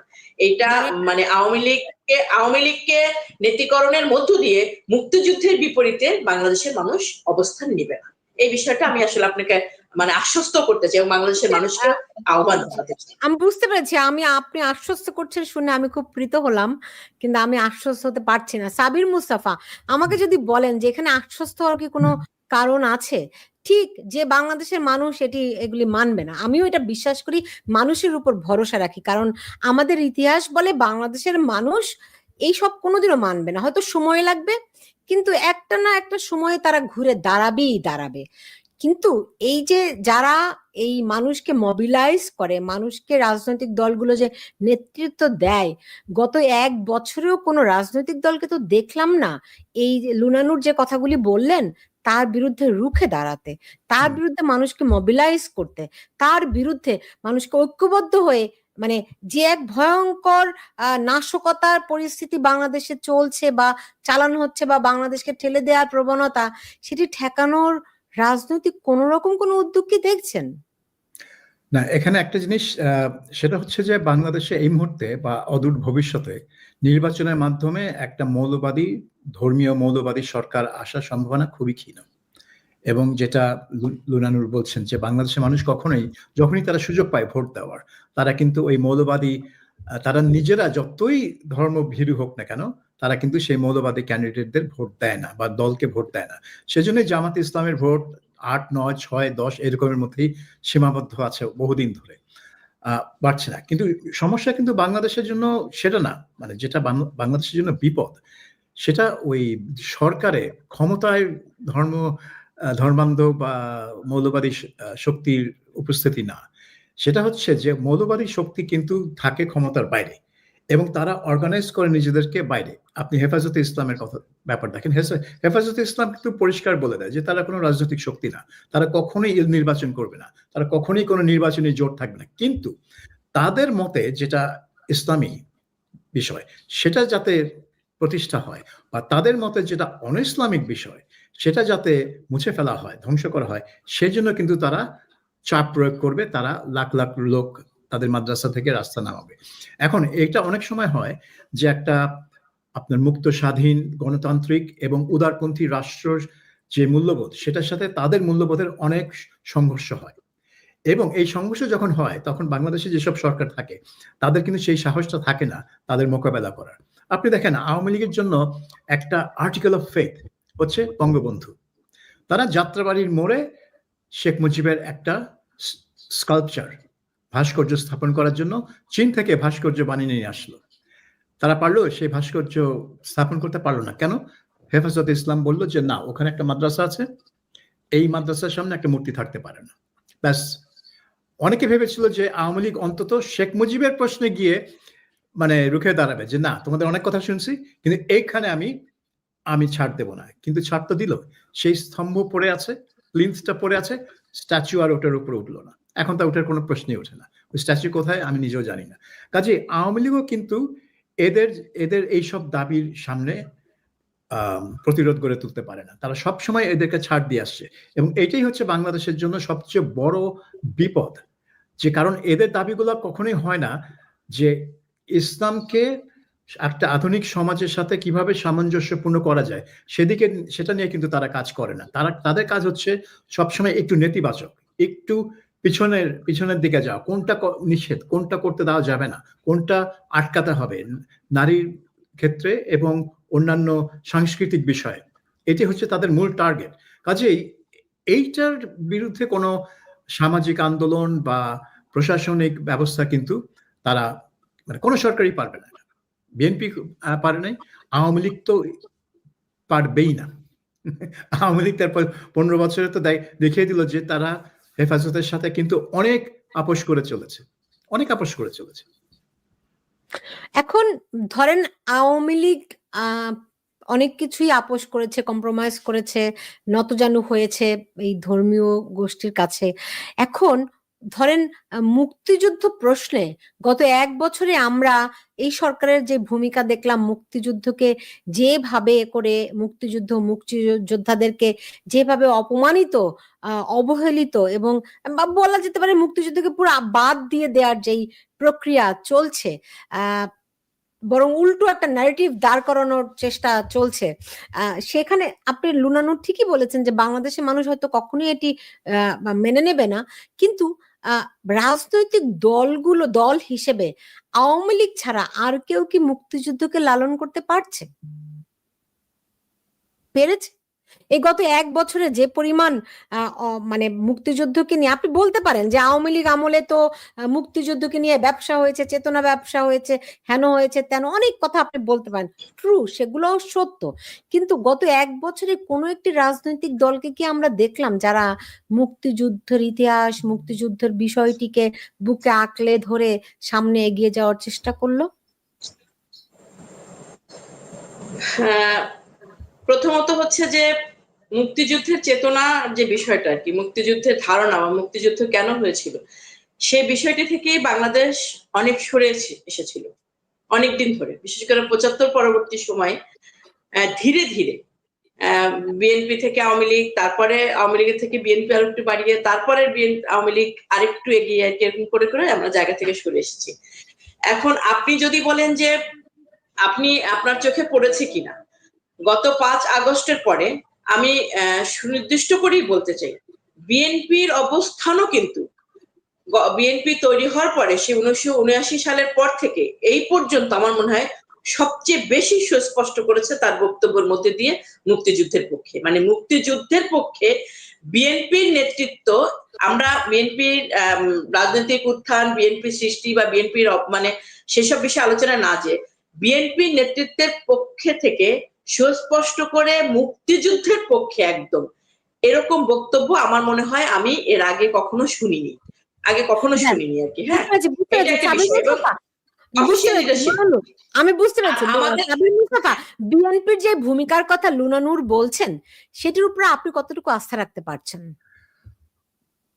এটা মানে আওয়ামী লীগকে নেতিকরণের মধ্য দিয়ে মুক্তিযুদ্ধের বিপরীতে বাংলাদেশের মানুষ অবস্থান নিবে না। এই বিষয়টা আমি আসলে আপনাকে মানে আশ্বস্ত করতে চাই এবং বাংলাদেশের মানুষকে আহ্বান জানাতে চাই।
আমি বুঝতে পেরেছি। আপনি আশ্বস্ত করছেন শুনে আমি খুব প্রীত হলাম, কিন্তু আমি আশ্বস্ত হতে পারছি না। সাবির মুস্তাফা, আমাকে যদি বলেন যে এখানে আশ্বস্ত হওয়ার কি কোনো কারণ আছে? ঠিক যে বাংলাদেশের মানুষ এগুলি মানবে না, আমিও এটা বিশ্বাস করি, মানুষের উপর ভরসা রাখি। কারণ আমাদের ইতিহাস বলে বাংলাদেশের মানুষ এইসব কোনোদিনও মানবে না, হয়তো সময় লাগবে, কিন্তু একটা না একটা সময়ে তারা ঘুরে দাঁড়াবে। কিন্তু এই যে যারা এই মানুষকে মবিলাইজ করে, মানুষকে রাজনৈতিক দলগুলো যে নেতৃত্ব দেয়, গত ১ বছরেও কোনো রাজনৈতিক দলকে তো দেখলাম না এই যে লুনানুর যে কথাগুলি বললেন তার বিরুদ্ধে রুখে দাঁড়াতে, তার বিরুদ্ধে মানুষকে মবিলাইজ করতে, তার বিরুদ্ধে মানুষকে ঐক্যবদ্ধ হয়ে, মানে যে এক ভয়ঙ্কর নাশকতার পরিস্থিতি বাংলাদেশে চলছে বা চালানো হচ্ছে বা বাংলাদেশকে ঠেলে দেওয়ার প্রবণতা, সেটি ঠেকানোর রাজনৈতিক কোন রকম কোন উদ্যোগ কি দেখছেন?
না, এখানে একটা জিনিস, সেটা হচ্ছে যে বাংলাদেশে এই মুহূর্তে বা অদূর ভবিষ্যতে নির্বাচনের মাধ্যমে একটা ধর্মীয় মৌলবাদী সরকার আসার সম্ভাবনা খুবই ক্ষীণ। এবং যেটা লুনানুর বলছেন যে বাংলাদেশের মানুষ যখনই তারা সুযোগ পায় ভোট দেওয়ার, তারা কিন্তু ওই মৌলবাদী, তারা নিজেরা যতই ধর্মভীরু হোক না কেন, তারা কিন্তু সেই মৌলবাদী ক্যান্ডিডেটদের ভোট দেয় না বা দলকে ভোট দেয় না। সেজন্যই জামাত ইসলামের ভোট ৮, ৯, ৬, ১০ এরকমের মধ্যেই সীমাবদ্ধ আছে বহুদিন ধরে, বাড়ছে না। কিন্তু সমস্যা কিন্তু বাংলাদেশের জন্য সেটা না, মানে যেটা বাংলাদেশের জন্য বিপদ, সেটা ওই সরকারে ক্ষমতায় ধর্মান্ধ বা মৌলবাদী শক্তির উপস্থিতি না। সেটা হচ্ছে যে মৌলবাদী শক্তি কিন্তু থাকে ক্ষমতার বাইরে এবং তারা অর্গানাইজ করে নিজেদেরকে বাইরে। আপনি হেফাজতে ইসলামের ব্যাপার দেখেন, হেফাজতে ইসলাম কিন্তু পরিষ্কার বলে দেয় যে তারা কোনো রাজনৈতিক শক্তি না, তারা কখনোই নির্বাচন করবে না, তারা কখনোই কোনো নির্বাচনী জোট থাকবে না। কিন্তু তাদের মতে যেটা ইসলামী বিষয় সেটা যাতে প্রতিষ্ঠা হয়, বা তাদের মতে যেটা অনইসলামিক বিষয় সেটা যাতে মুছে ফেলা হয়, ধ্বংস করা হয়, সেজন্য কিন্তু তারা চাপ প্রয়োগ করবে, তারা লাখ লাখ লোক তাদের মাদ্রাসা থেকে রাস্তা নামাবে। এখন এটা অনেক সময় হয় যে একটা আপনার মুক্ত, স্বাধীন, গণতান্ত্রিক এবং উদারপন্থী রাষ্ট্রের যে মূল্যবোধ, সেটার সাথে তাদের মূল্যবোধের অনেক সংঘর্ষ হয়। এবং এই সংঘর্ষ যখন হয় তখন বাংলাদেশে যেসব সরকার থাকে তাদের কিন্তু সেই সাহসটা থাকে না তাদের মোকাবেলা করার। আপনি দেখেন আওয়ামী লীগের জন্য একটা আর্টিকেল অফ ফেথ হচ্ছে বঙ্গবন্ধু। তারা যাত্রাবাড়ির মোড়ে শেখ মুজিবের একটা স্কাল্পচার, ভাস্কর্য স্থাপন করার জন্য চীন থেকে ভাস্কর্য বানিয়ে নিয়ে আসলো। তারা পারলো সেই ভাস্কর্য স্থাপন করতে পারলো না, কেন? হেফাজত ইসলাম বললো যে না, ওখানে একটা মাদ্রাসা আছে, এই মাদ্রাসার সামনে একটা মূর্তি থাকতে পারে না। ব্যাস। অনেকে ভেবেছিল যে আওয়ামী লীগ অন্তত শেখ মুজিবের প্রশ্নে গিয়ে মানে রুখে দাঁড়াবে, যে না, তোমাদের অনেক কথা শুনছি, কিন্তু এইখানে আমি ছাড় দেব না। কিন্তু ছাড় তো দিল, সেই স্তম্ভ পড়ে আছে, প্লিন্থটা পড়ে আছে, স্ট্যাচু আর ওটার উপরে উঠলো না। এখন তো ওটার কোনো প্রশ্নই ওঠে না, ওই স্ট্যাচু কোথায় আমি নিজেও জানি না। কাজে আওয়ামী লীগও কিন্তু এদের এইসব দাবির সামনে প্রতিরোধ গড়ে তুলতে পারে না। তারা সবসময় এদেরকে ছাড় দিয়ে আসছে এবং এটাই হচ্ছে বাংলাদেশের জন্য সবচেয়ে বড় বিপদ, যে কারণ এদের দাবিগুলো কখনোই হয় না যে ইসলামকে একটা আধুনিক সমাজের সাথে কিভাবে সামঞ্জস্যপূর্ণ করা যায় সেদিকে, সেটা নিয়ে কিন্তু তারা কাজ করে না। তাদের কাজ হচ্ছে সবসময় একটু নেতিবাচক, একটু পিছনের দিকে যাওয়া, কোনটা নিষেধ, কোনটা করতে দেওয়া যাবে না, কোনটা আটকাতে হবে নারীর ক্ষেত্রে এবং অন্যান্য সাংস্কৃতিক বিষয়ে। এটি হচ্ছে তাদের মূল টার্গেট। কাজেই এইটার বিরুদ্ধে কোনো সামাজিক আন্দোলন বা প্রশাসনিক ব্যবস্থা কিন্তু তারা মানে কোনো সরকারই পারবে না। বিএনপি পারে নাই, আওয়ামী লীগ তো পারবেই না। আওয়ামী লীগ তারপর 15 বছরে তো দেখিয়ে দিল যে তারা হেফাজতের সাথে কিন্তু অনেক আপোষ করে চলেছে, অনেক আপোষ করে চলেছে।
এখন ধরেন আওয়ামী লীগ অনেক কিছুই আপোষ করেছে, কম্প্রোমাইজ করেছে, নতজানু হয়েছে এই ধর্মীয় গোষ্ঠীর কাছে। এখন ধরেন মুক্তিযুদ্ধ প্রশ্নে গত 1 বছরে আমরা এই সরকারের যে ভূমিকা দেখলাম, মুক্তিযুদ্ধকে যেভাবে করে মুক্তিযোদ্ধাদেরকে যেভাবে অপমানিত, অবহেলিত এবং বলা যেতে পারে মুক্তিযুদ্ধকে পুরো বাদ দিয়ে দেওয়ার যেই প্রক্রিয়া চলছে, বরং উল্টো একটা ন্যারেটিভ দাঁড় করানোর চেষ্টা চলছে, সেখানে আপনি লুনা নূর ঠিকই বলেছেন যে বাংলাদেশের মানুষ হয়তো কখনোই এটি মেনে নেবে না, কিন্তু রাজনৈতিক দল হিসেবে আওয়ামী লীগ ছাড়া আর কেউ কি মুক্তিযুদ্ধকে লালন করতে পেরেছে? এই গত 1 বছরে যে পরিমাণ মানে মুক্তিযুদ্ধকে নিয়ে আপনি বলতে পারেন যে আওয়ামী লীগ আমলে তো মুক্তিযুদ্ধকে নিয়ে ব্যবসা হয়েছে, চেতনা ব্যবসা হয়েছে, হেন হয়েছে তেন, অনেক কথা আপনি বলতে পারেন, ট্রু, সেগুলোও সত্য। কিন্তু গত 1 বছরে কোনো একটি রাজনৈতিক দলকে কি আমরা দেখলাম যারা মুক্তিযুদ্ধের ইতিহাস, মুক্তিযুদ্ধের বিষয়টিকে বুকে আঁকলে ধরে সামনে এগিয়ে যাওয়ার চেষ্টা করলো?
প্রথমত হচ্ছে যে মুক্তিযুদ্ধের চেতনা যে বিষয়টা আর কি, মুক্তিযুদ্ধের ধারণা বা মুক্তিযুদ্ধ কেন হয়েছিল সেই বিষয়টি থেকেই বাংলাদেশ অনেক সরে এসেছিল অনেকদিন ধরে, বিশেষ করে 75 পরবর্তী সময় ধীরে ধীরে বিএনপি থেকে আওয়ামী লীগ, তারপরে আওয়ামী লীগের থেকে বিএনপি আর একটু বাড়িয়ে, তারপরে আওয়ামী লীগ আরেকটু এগিয়ে এরকম করে করে আমরা জায়গা থেকে সরে এসেছি। এখন আপনি যদি বলেন যে আপনি আপনার চোখে পড়েছে কিনা, গত 5 আগস্টের পরে আমি সুনির্দিষ্ট করেই বলতে চাই বিএনপির অবস্থানও কিন্তু বিএনপি তৈরি হওয়ার পরে সে 1979 সালের পর থেকে এই পর্যন্ত আমার মনে হয় সবচেয়ে বেশি সুস্পষ্ট করেছে তার বক্তব্যের মধ্যে দিয়ে মুক্তিযুদ্ধের পক্ষে, মানে মুক্তিযুদ্ধের পক্ষে বিএনপির নেতৃত্ব। আমরা বিএনপির রাজনৈতিক উত্থান, বিএনপি সৃষ্টি বা বিএনপির মানে সেসব বিষয়ে আলোচনা না, যে বিএনপির নেতৃত্বের পক্ষে থেকে সুস্পষ্ট করে মুক্তিযুদ্ধের পক্ষে একদম এরকম বক্তব্য আমার মনে হয় আমি এর আগে কখনো শুনিনি আর কি। হ্যাঁ,
আমি বুঝতে পারছি বিএনপির যে ভূমিকার কথা লুনা নূর বলছেন সেটির উপর আপনি কতটুকু আস্থা রাখতে পারছেন?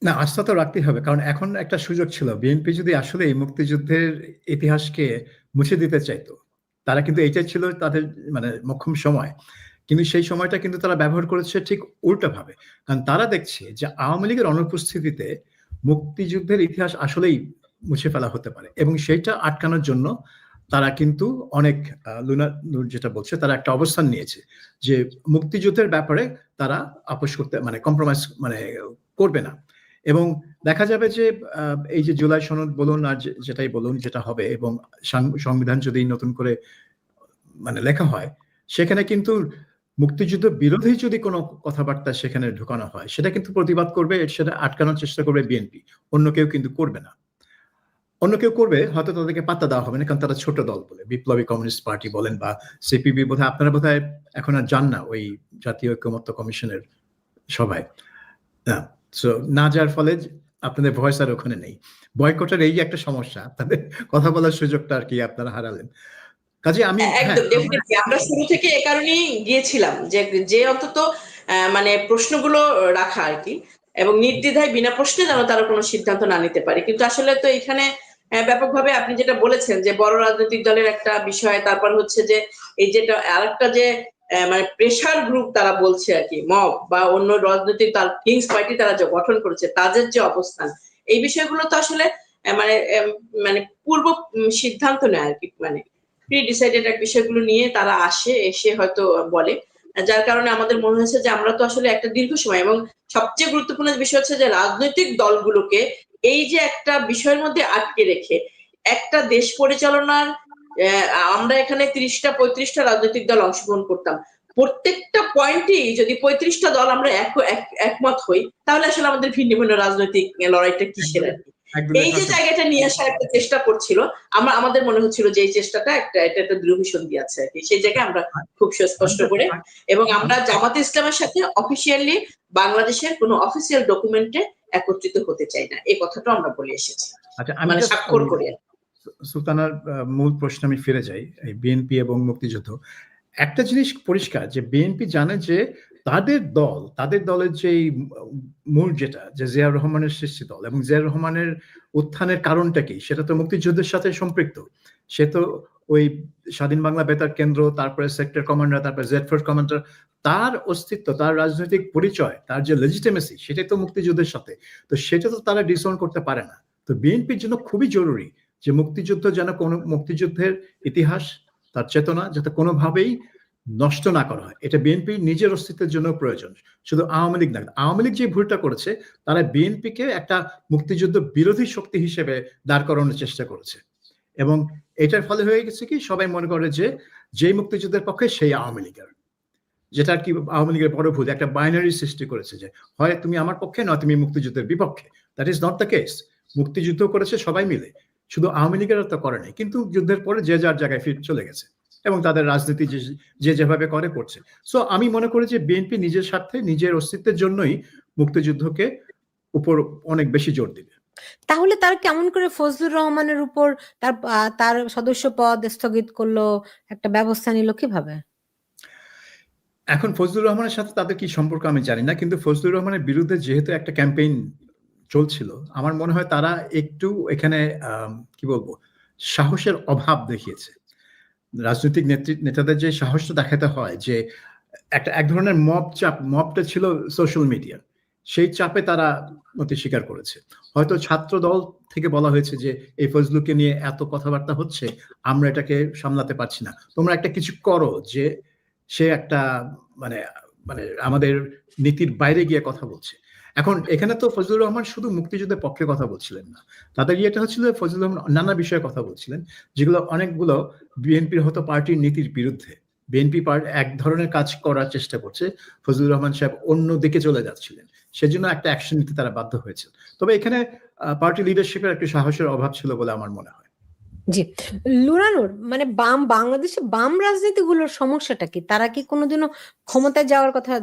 না, আস্থা তো রাখতেই হবে, কারণ এখন একটা সুযোগ ছিল। বিএনপি যদি আসলে এই মুক্তিযুদ্ধের ইতিহাসকে মুছে দিতে চাইতো, তারা কিন্তু এইটাই ছিল তাদের মানে মোক্ষম সময়, কিন্তু সেই সময়টা কিন্তু তারা ব্যবহার করেছে ঠিক উল্টা ভাবে। কারণ তারা দেখছে যে আওয়ামী লীগের অনুপস্থিতিতে মুক্তিযুদ্ধের ইতিহাস আসলেই মুছে ফেলা হতে পারে, এবং সেইটা আটকানোর জন্য তারা কিন্তু অনেক লুনা নূর যেটা বলছে, তারা একটা অবস্থান নিয়েছে যে মুক্তিযুদ্ধের ব্যাপারে তারা আপোষ করতে মানে কম্প্রোমাইজ মানে করবে না। এবং দেখা যাবে যে এই যে জুলাই সনদ বলুন আর যেটাই বলুন যেটা হবে, এবং সংবিধান যদি নতুন করে মানে লেখা হয়, সেখানে কিন্তু মুক্তিযুদ্ধ বিরোধী যদি কোনো কথাবার্তা সেখানে ঢোকানো হয়, সেটা কিন্তু প্রতিবাদ করবে, সেটা আটকানোর চেষ্টা করবে বিএনপি, অন্য কেউ কিন্তু করবে না। অন্য কেউ করবে হয়তো তাদেরকে পাত্তা দেওয়া হবে না, কারণ তারা ছোট দল বলে, বিপ্লবী কমিউনিস্ট পার্টি বলেন বা সিপিবি, বোধহয় আপনারা বোধহয় এখন আর যান না ওই জাতীয় ঐকমত্য কমিশনের সভায়, না যার ফলে আপনাদের ভয়েস আর ওখানে নেই। বয়কটের এই একটা সমস্যা, আপনাদের কথা বলার সুযোগটা আর কি আপনারা হারালেন। কাজে আমি
আমরা শুরু থেকে এ কারণেই গিয়েছিলাম যে অন্তত মানে প্রশ্নগুলো রাখা আর কি, এবং নির্দ্বিধায় বিনা প্রশ্নে যেন তারা কোনো সিদ্ধান্ত না নিতে পারে। কিন্তু আসলে তো এখানে ব্যাপকভাবে আপনি যেটা বলেছেন যে বড় রাজনৈতিক দলের একটা বিষয়, তারপর হচ্ছে যে এই যেটা আরেকটা যে মানে প্রেসার গ্রুপ তারা বলছে আর কি, মব বা অন্য রাজনৈতিক কিংস পার্টি তারা যে গঠন করেছে, তাদের যে অবস্থান, এই বিষয়গুলো তো আসলে মানে মানে পূর্ব সিদ্ধান্ত নেয় আর কি, মানে প্রি ডিসাইডেড এক বিষয়গুলো নিয়ে তারা এসে হয়তো বলে, যার কারণে আমাদের মনে হয়েছে যে আমরা তো আসলে একটা দীর্ঘ সময়, এবং সবচেয়ে গুরুত্বপূর্ণ বিষয় হচ্ছে যে রাজনৈতিক দলগুলোকে এই যে একটা বিষয়ের মধ্যে আটকে রেখে একটা দেশ পরিচালনার, আমরা এখানে 30-35টা রাজনৈতিক দল অংশগ্রহণ করতাম, প্রত্যেকটা পয়েন্টেই যদি 35টা দল আমরা একমত হই, তাহলে আসলে আমাদের ভিন্ন ভিন্ন রাজনৈতিক লড়াইটা কিসের আর কি। এই যে জায়গাটা নিয়ে আসার একটা চেষ্টা করছিল, আমাদের মনে হচ্ছিল যে এই চেষ্টাটা একটা দৃঢ়সন্ধি আছে আর কি, সেই জায়গায় আমরা খুব সুস্পষ্ট করে, এবং আমরা জামাতে ইসলামের সাথে অফিসিয়ালি বাংলাদেশের কোনো অফিসিয়াল ডকুমেন্টে একত্রিত হতে চাই না, এই কথাটা আমরা বলে এসেছি, মানে স্বাক্ষর করে।
সুলতানার মূল প্রশ্ন আমি ফিরে যাই, এই বিএনপি এবং মুক্তিযুদ্ধ। একটা জিনিস পরিষ্কার যে বিএনপি জানে যে তাদের দলের যে মূল যেটা, যে জিয়াউর রহমানের সৃষ্টি দল এবং জিয়াউর রহমানের উত্থানের কারণটা কি, সেটা তো মুক্তিযুদ্ধের সাথে সম্পৃক্ত। সে তো ওই স্বাধীন বাংলা বেতার কেন্দ্র, তারপরে সেক্টর কমান্ডার, তারপরে জেড ফোর্স কমান্ডার, তার অস্তিত্ব, তার রাজনৈতিক পরিচয়, তার যে লেজিটিমেসি, সেটাই তো মুক্তিযুদ্ধের সাথে। তো সেটা তো তারা ডিসওন করতে পারে না। তো বিএনপির জন্য খুবই জরুরি যে মুক্তিযুদ্ধ যেন কোনো, মুক্তিযুদ্ধের ইতিহাস, তার চেতনা যাতে কোনোভাবেই নষ্ট না করা হয়, এটা বিএনপির নিজের অস্তিত্বের জন্য প্রয়োজন, শুধু আওয়ামী লীগ না। আওয়ামী লীগ যে ভুলটা করেছে, তারা বিএনপিকে একটা মুক্তিযুদ্ধ বিরোধী শক্তি হিসেবে দাঁড় করানোর চেষ্টা করেছে, এবং এটার ফলে হয়ে গেছে কি, সবাই মনে করে যে যেই মুক্তিযুদ্ধের পক্ষে সেই আওয়ামী লীগের, যেটা আর কি আওয়ামী লীগের বড় ভুল, একটা বাইনারি সৃষ্টি করেছে যে হয় তুমি আমার পক্ষে, নয় তুমি মুক্তিযুদ্ধের বিপক্ষে। That is not the case. মুক্তিযুদ্ধ করেছে সবাই মিলে, শুধু আওয়ামী লীগের তো করে নাই, কিন্তু যুদ্ধের পরে যে যার জায়গায় চলে গেছে এবং তাদের রাজনীতি যে যেভাবে করছে। সো আমি মনে করি যে বিএনপি নিজের স্বার্থে, নিজের অস্তিত্বের জন্যই মুক্তিযুদ্ধকে উপর অনেক বেশি জোর দিবে।
তাহলে তার কেমন করে ফজলুর রহমানের উপর তার সদস্য পদ স্থগিত করলো, একটা ব্যবস্থা নিল কিভাবে?
এখন ফজলুর রহমানের সাথে তাদের কি সম্পর্ক আমি জানি না, কিন্তু ফজলুর রহমানের বিরুদ্ধে যেহেতু একটা ক্যাম্পেইন চলছিল, আমার মনে হয় তারা একটু এখানে কি বলবো, সাহসের অভাব দেখিয়েছে। রাজনৈতিক নেতাদের যে সাহসটা দেখাতে হয়, যে এক ধরনের মবটা ছিল সোশ্যাল মিডিয়া, সেই চাপে তারা অতি স্বীকার করেছে। হয়তো ছাত্র দল থেকে বলা হয়েছে যে এই ফজলুকে নিয়ে এত কথাবার্তা হচ্ছে, আমরা এটাকে সামলাতে পারছি না, তোমরা একটা কিছু করো, যে সে একটা মানে মানে আমাদের নীতির বাইরে গিয়ে কথা বলছে। এখন এখানে তো ফজলুর রহমান শুধু মুক্তিযুদ্ধের পক্ষে কথা বলছিলেন না, তাদের ইয়েটা হচ্ছিল ফজলুর রহমান নানা বিষয়ে কথা বলছিলেন, যেগুলো অনেকগুলো বিএনপির হয়তো পার্টির নীতির বিরুদ্ধে। বিএনপি এক ধরনের কাজ করার চেষ্টা করছে, ফজলুর রহমান সাহেব অন্য দিকে চলে যাচ্ছিলেন, সেজন্য একটা অ্যাকশন নিতে তারা বাধ্য হয়েছে। তবে এখানে পার্টি লিডারশিপের একটু সাহসের অভাব ছিল বলে আমার মনে হয়।
জি, লুনানুর, মানে বাংলাদেশে বাম রাজনীতিগুলোর সমস্যাটা কি? তারা কি কোনোদিনও ক্ষমতায়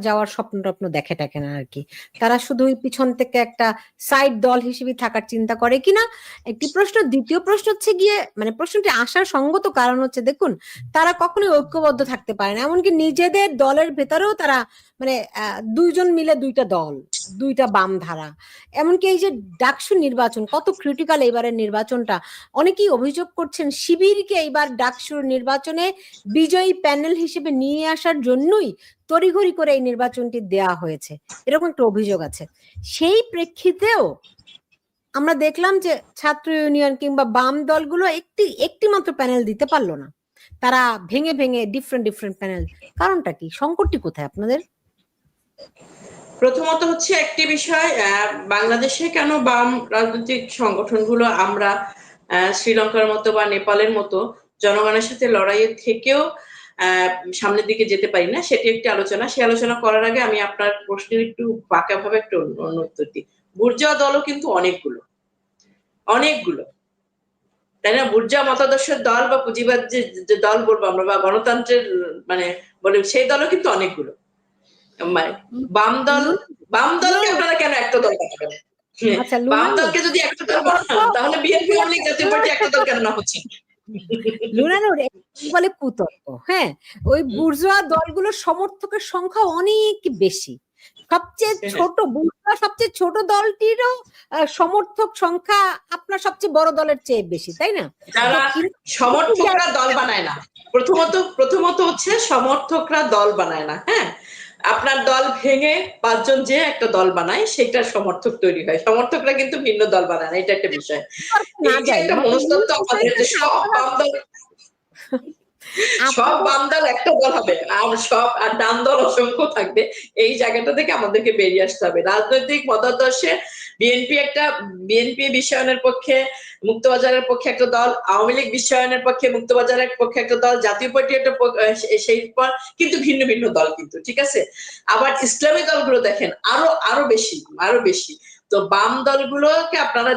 যাওয়ার স্বপ্ন দেখে না আর কি? তারা শুধু পিছন থেকে একটা সাইড দল হিসেবে থাকার চিন্তা করে কিনা, একটি প্রশ্ন। দ্বিতীয় প্রশ্ন হচ্ছে গিয়ে, মানে প্রশ্নটি আসার সঙ্গত কারণ হচ্ছে, দেখুন, তারা কখনোই ঐক্যবদ্ধ থাকতে পারে না, এমনকি নিজেদের দলের ভেতরেও তারা মানে দুইজন মিলে দুইটা দল, দুইটা বাম ধারা। এমনকি এই যে ডাকসু নির্বাচন কত ক্রিটিক্যাল, এবারের নির্বাচনটা, অনেকেই অভিযোগ করছেন শিবিরকে এইবার ডাকসুর নির্বাচনে বিজয়ী প্যানেল হিসেবে নিয়ে আসার জন্যই তড়িঘড়ি করে এই নির্বাচনটি দেয়া হয়েছে, এরকম একটা অভিযোগ আছে। সেই প্রেক্ষিতেও আমরা দেখলাম যে ছাত্র ইউনিয়ন কিংবা বাম দলগুলো একটি মাত্র প্যানেল দিতে পারলো না, তারা ভেঙে ডিফারেন্ট প্যানেল। কারণটা কি? সংকটটি কোথায় আপনাদের?
প্রথমত হচ্ছে একটি বিষয়, বাংলাদেশে কেন বাম রাজনৈতিক সংগঠনগুলো আমরা শ্রীলঙ্কার মতো বা নেপালের মতো জনগণের সাথে লড়াইয়ের থেকেও সামনের দিকে যেতে পারি না, সেটি একটি আলোচনা। সেই আলোচনা করার আগে আমি আপনার প্রশ্নের একটু বাঁকাভাবে একটা অন্য উত্তর দিই। বুর্জোয়া দলও কিন্তু অনেকগুলো, তাই না? বুর্জোয়া মতাদর্শের দল বা পুঁজিবাদ যে দল বলবো আমরা, বা গণতন্ত্রের মানে বলে, সেই দলও কিন্তু অনেকগুলো। বাম দলকে আপনারা কেন একটা দল বানাবেন? বাম দলকে যদি একটা দল বানান, তাহলে বিএনপি আওয়ামী লীগ জাতীয় পার্টি একটা দল কেন না হচ্ছে?
লুনানুর বলে কুতর্ক। হ্যাঁ, ওই বুর্জোয়া দলগুলোর সমর্থকের সংখ্যা অনেক বেশি। সবচেয়ে ছোট দলটিরও সমর্থক সংখ্যা আপনার সবচেয়ে বড় দলের চেয়ে বেশি, তাই না?
যারা সমর্থকরা দল বানায় না, প্রথমত হচ্ছে সমর্থকরা দল বানায় না। হ্যাঁ, আপনার দল ভেঙে 5 জন যে একটা দল বানায় সেটার সমর্থক তৈরি হয়, সমর্থকরা কিন্তু ভিন্ন দল বানায় না, এটা একটা বিষয়।
না
এই যে
যাই
একটা
মানে
মনস্তত্ত্ব আমাদের যে সব বাম দল সব
আপনাদের
বাম দল একটা দল হবে আর ডান দল অসংখ্য থাকবে, এই জায়গাটা থেকে আমাদেরকে বেরিয়ে আসতে হবে। রাজনৈতিক মতাদর্শে বিএনপি বিশ্বায়নের পক্ষে মুক্তবাজারের পক্ষে একটা দল, আওয়ামী লীগ বিশ্বায়নের পক্ষে মুক্তবাজারের পক্ষে একটা দল, জাতীয় পার্টি একটা সেই পর কিন্তু ভিন্ন ভিন্ন দল কিন্তু, ঠিক আছে। আবার ইসলামী দলগুলো দেখেন আরো বেশি। তো বাম দলগুলোকে আপনারা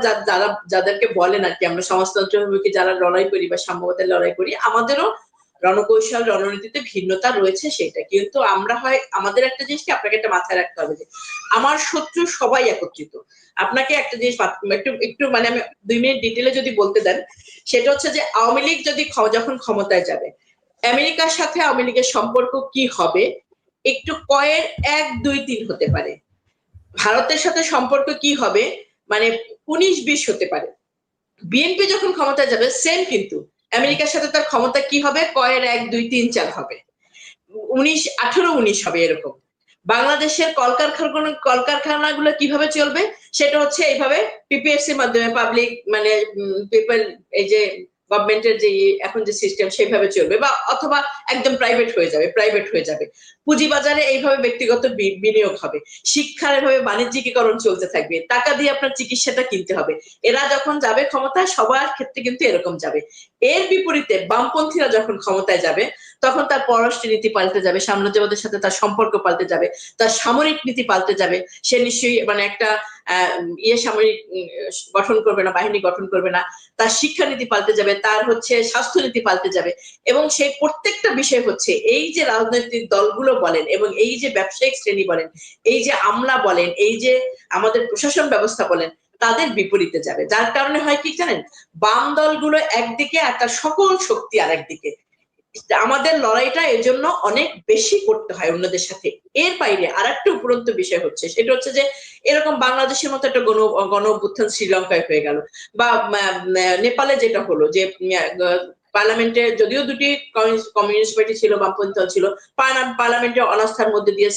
যাদেরকে বলেন আর কি আমরা সমাজতন্ত্রমুখী যারা লড়াই করি বা সাম্যবাদের লড়াই করি, আমাদেরও রণকৌশল রণনীতিতে ভিন্নতা রয়েছে, সেটা কিন্তু আমরা আমাদের একটা জিনিসকে আপনাকে একটা মাথায় রাখতে হবে যে আমার শত্রু সবাই একত্রিত। আপনাকে একটা জিনিস একটু মানে আমি 2 মিনিট ডিটেলে যদি বলতে দেন, সেটা হচ্ছে যে আওয়ামী লীগ যদি যখন ক্ষমতায় যাবে, আমেরিকার সাথে আওয়ামী লীগের সম্পর্ক কি হবে একটু কয়ের 1, 2, 3 হতে পারে। ভারতের সাথে সম্পর্ক কি হবে মানে 19-20 হতে পারে। বিএনপি যখন ক্ষমতায় যাবে সেম কিন্তু আমেরিকার সাথে তার ক্ষমতা কি হবে কয়ের 1, 2, 3, 4 হবে, 18-19 হবে এরকম। বাংলাদেশের কলকারখানাগুলো কিভাবে চলবে সেটা হচ্ছে এইভাবে পিপিএসসির মাধ্যমে, পাবলিক মানে পিপল, এই যে গভর্নমেন্টের যে এখন যে সিস্টেম সেইভাবে চলবে, বা অথবা একদম প্রাইভেট হয়ে যাবে। পুঁজিবাজারে এইভাবে ব্যক্তিগত বিনিয়োগ হবে, শিক্ষার এভাবে বাণিজ্যিকীকরণ চলতে থাকবে, টাকা দিয়ে আপনার চিকিৎসাটা কিনতে হবে। এরা যখন যাবে ক্ষমতায় সবার ক্ষেত্রে কিন্তু এরকম যাবে। এর বিপরীতে বামপন্থীরা যখন ক্ষমতায় যাবে তখন তার পররাষ্ট্র নীতি পাল্টে যাবে, সাম্রাজ্যবাদের সাথে তার সম্পর্ক পাল্টে যাবে, তার সামরিক নীতি পাল্টে যাবে। সে নিশ্চয়ই মানে একটা সামরিক গঠন করবে না, বাহিনী গঠন করবে না, তার শিক্ষানীতি পাল্টে যাবে, তার হচ্ছে স্বাস্থ্যনীতি পাল্টে যাবে। এবং সেই প্রত্যেকটা বিষয় হচ্ছে এই যে রাজনৈতিক দলগুলো বলেন এবং এই যে ব্যবসায়িক শ্রেণী বলেন, এই যে আমলা বলেন, এই যে আমাদের প্রশাসন ব্যবস্থা বলেন, তাদের বিপরীতে যাবে। যার কারণে হয় কি জানেন, বাম দলগুলো একদিকে আর তার সকল শক্তি আর একদিকে। আমাদের লড়াইটা এজন্য অনেক বেশি করতে হয় অন্যদের সাথে। এর বাইরে আর একটা উপরন্ত বিষয় হচ্ছে, সেটা হচ্ছে যে এরকম বাংলাদেশের মতো একটা গণ অভ্যুত্থান শ্রীলঙ্কায় হয়ে গেল, বা নেপালে যেটা হলো যে পার্লামেন্টে যদিও দুটি কমিউনিস্ট পার্টি ছিল, বামপন্থী দল ছিল, পার্লামেন্টে অনাস্থার মধ্যে দিয়ে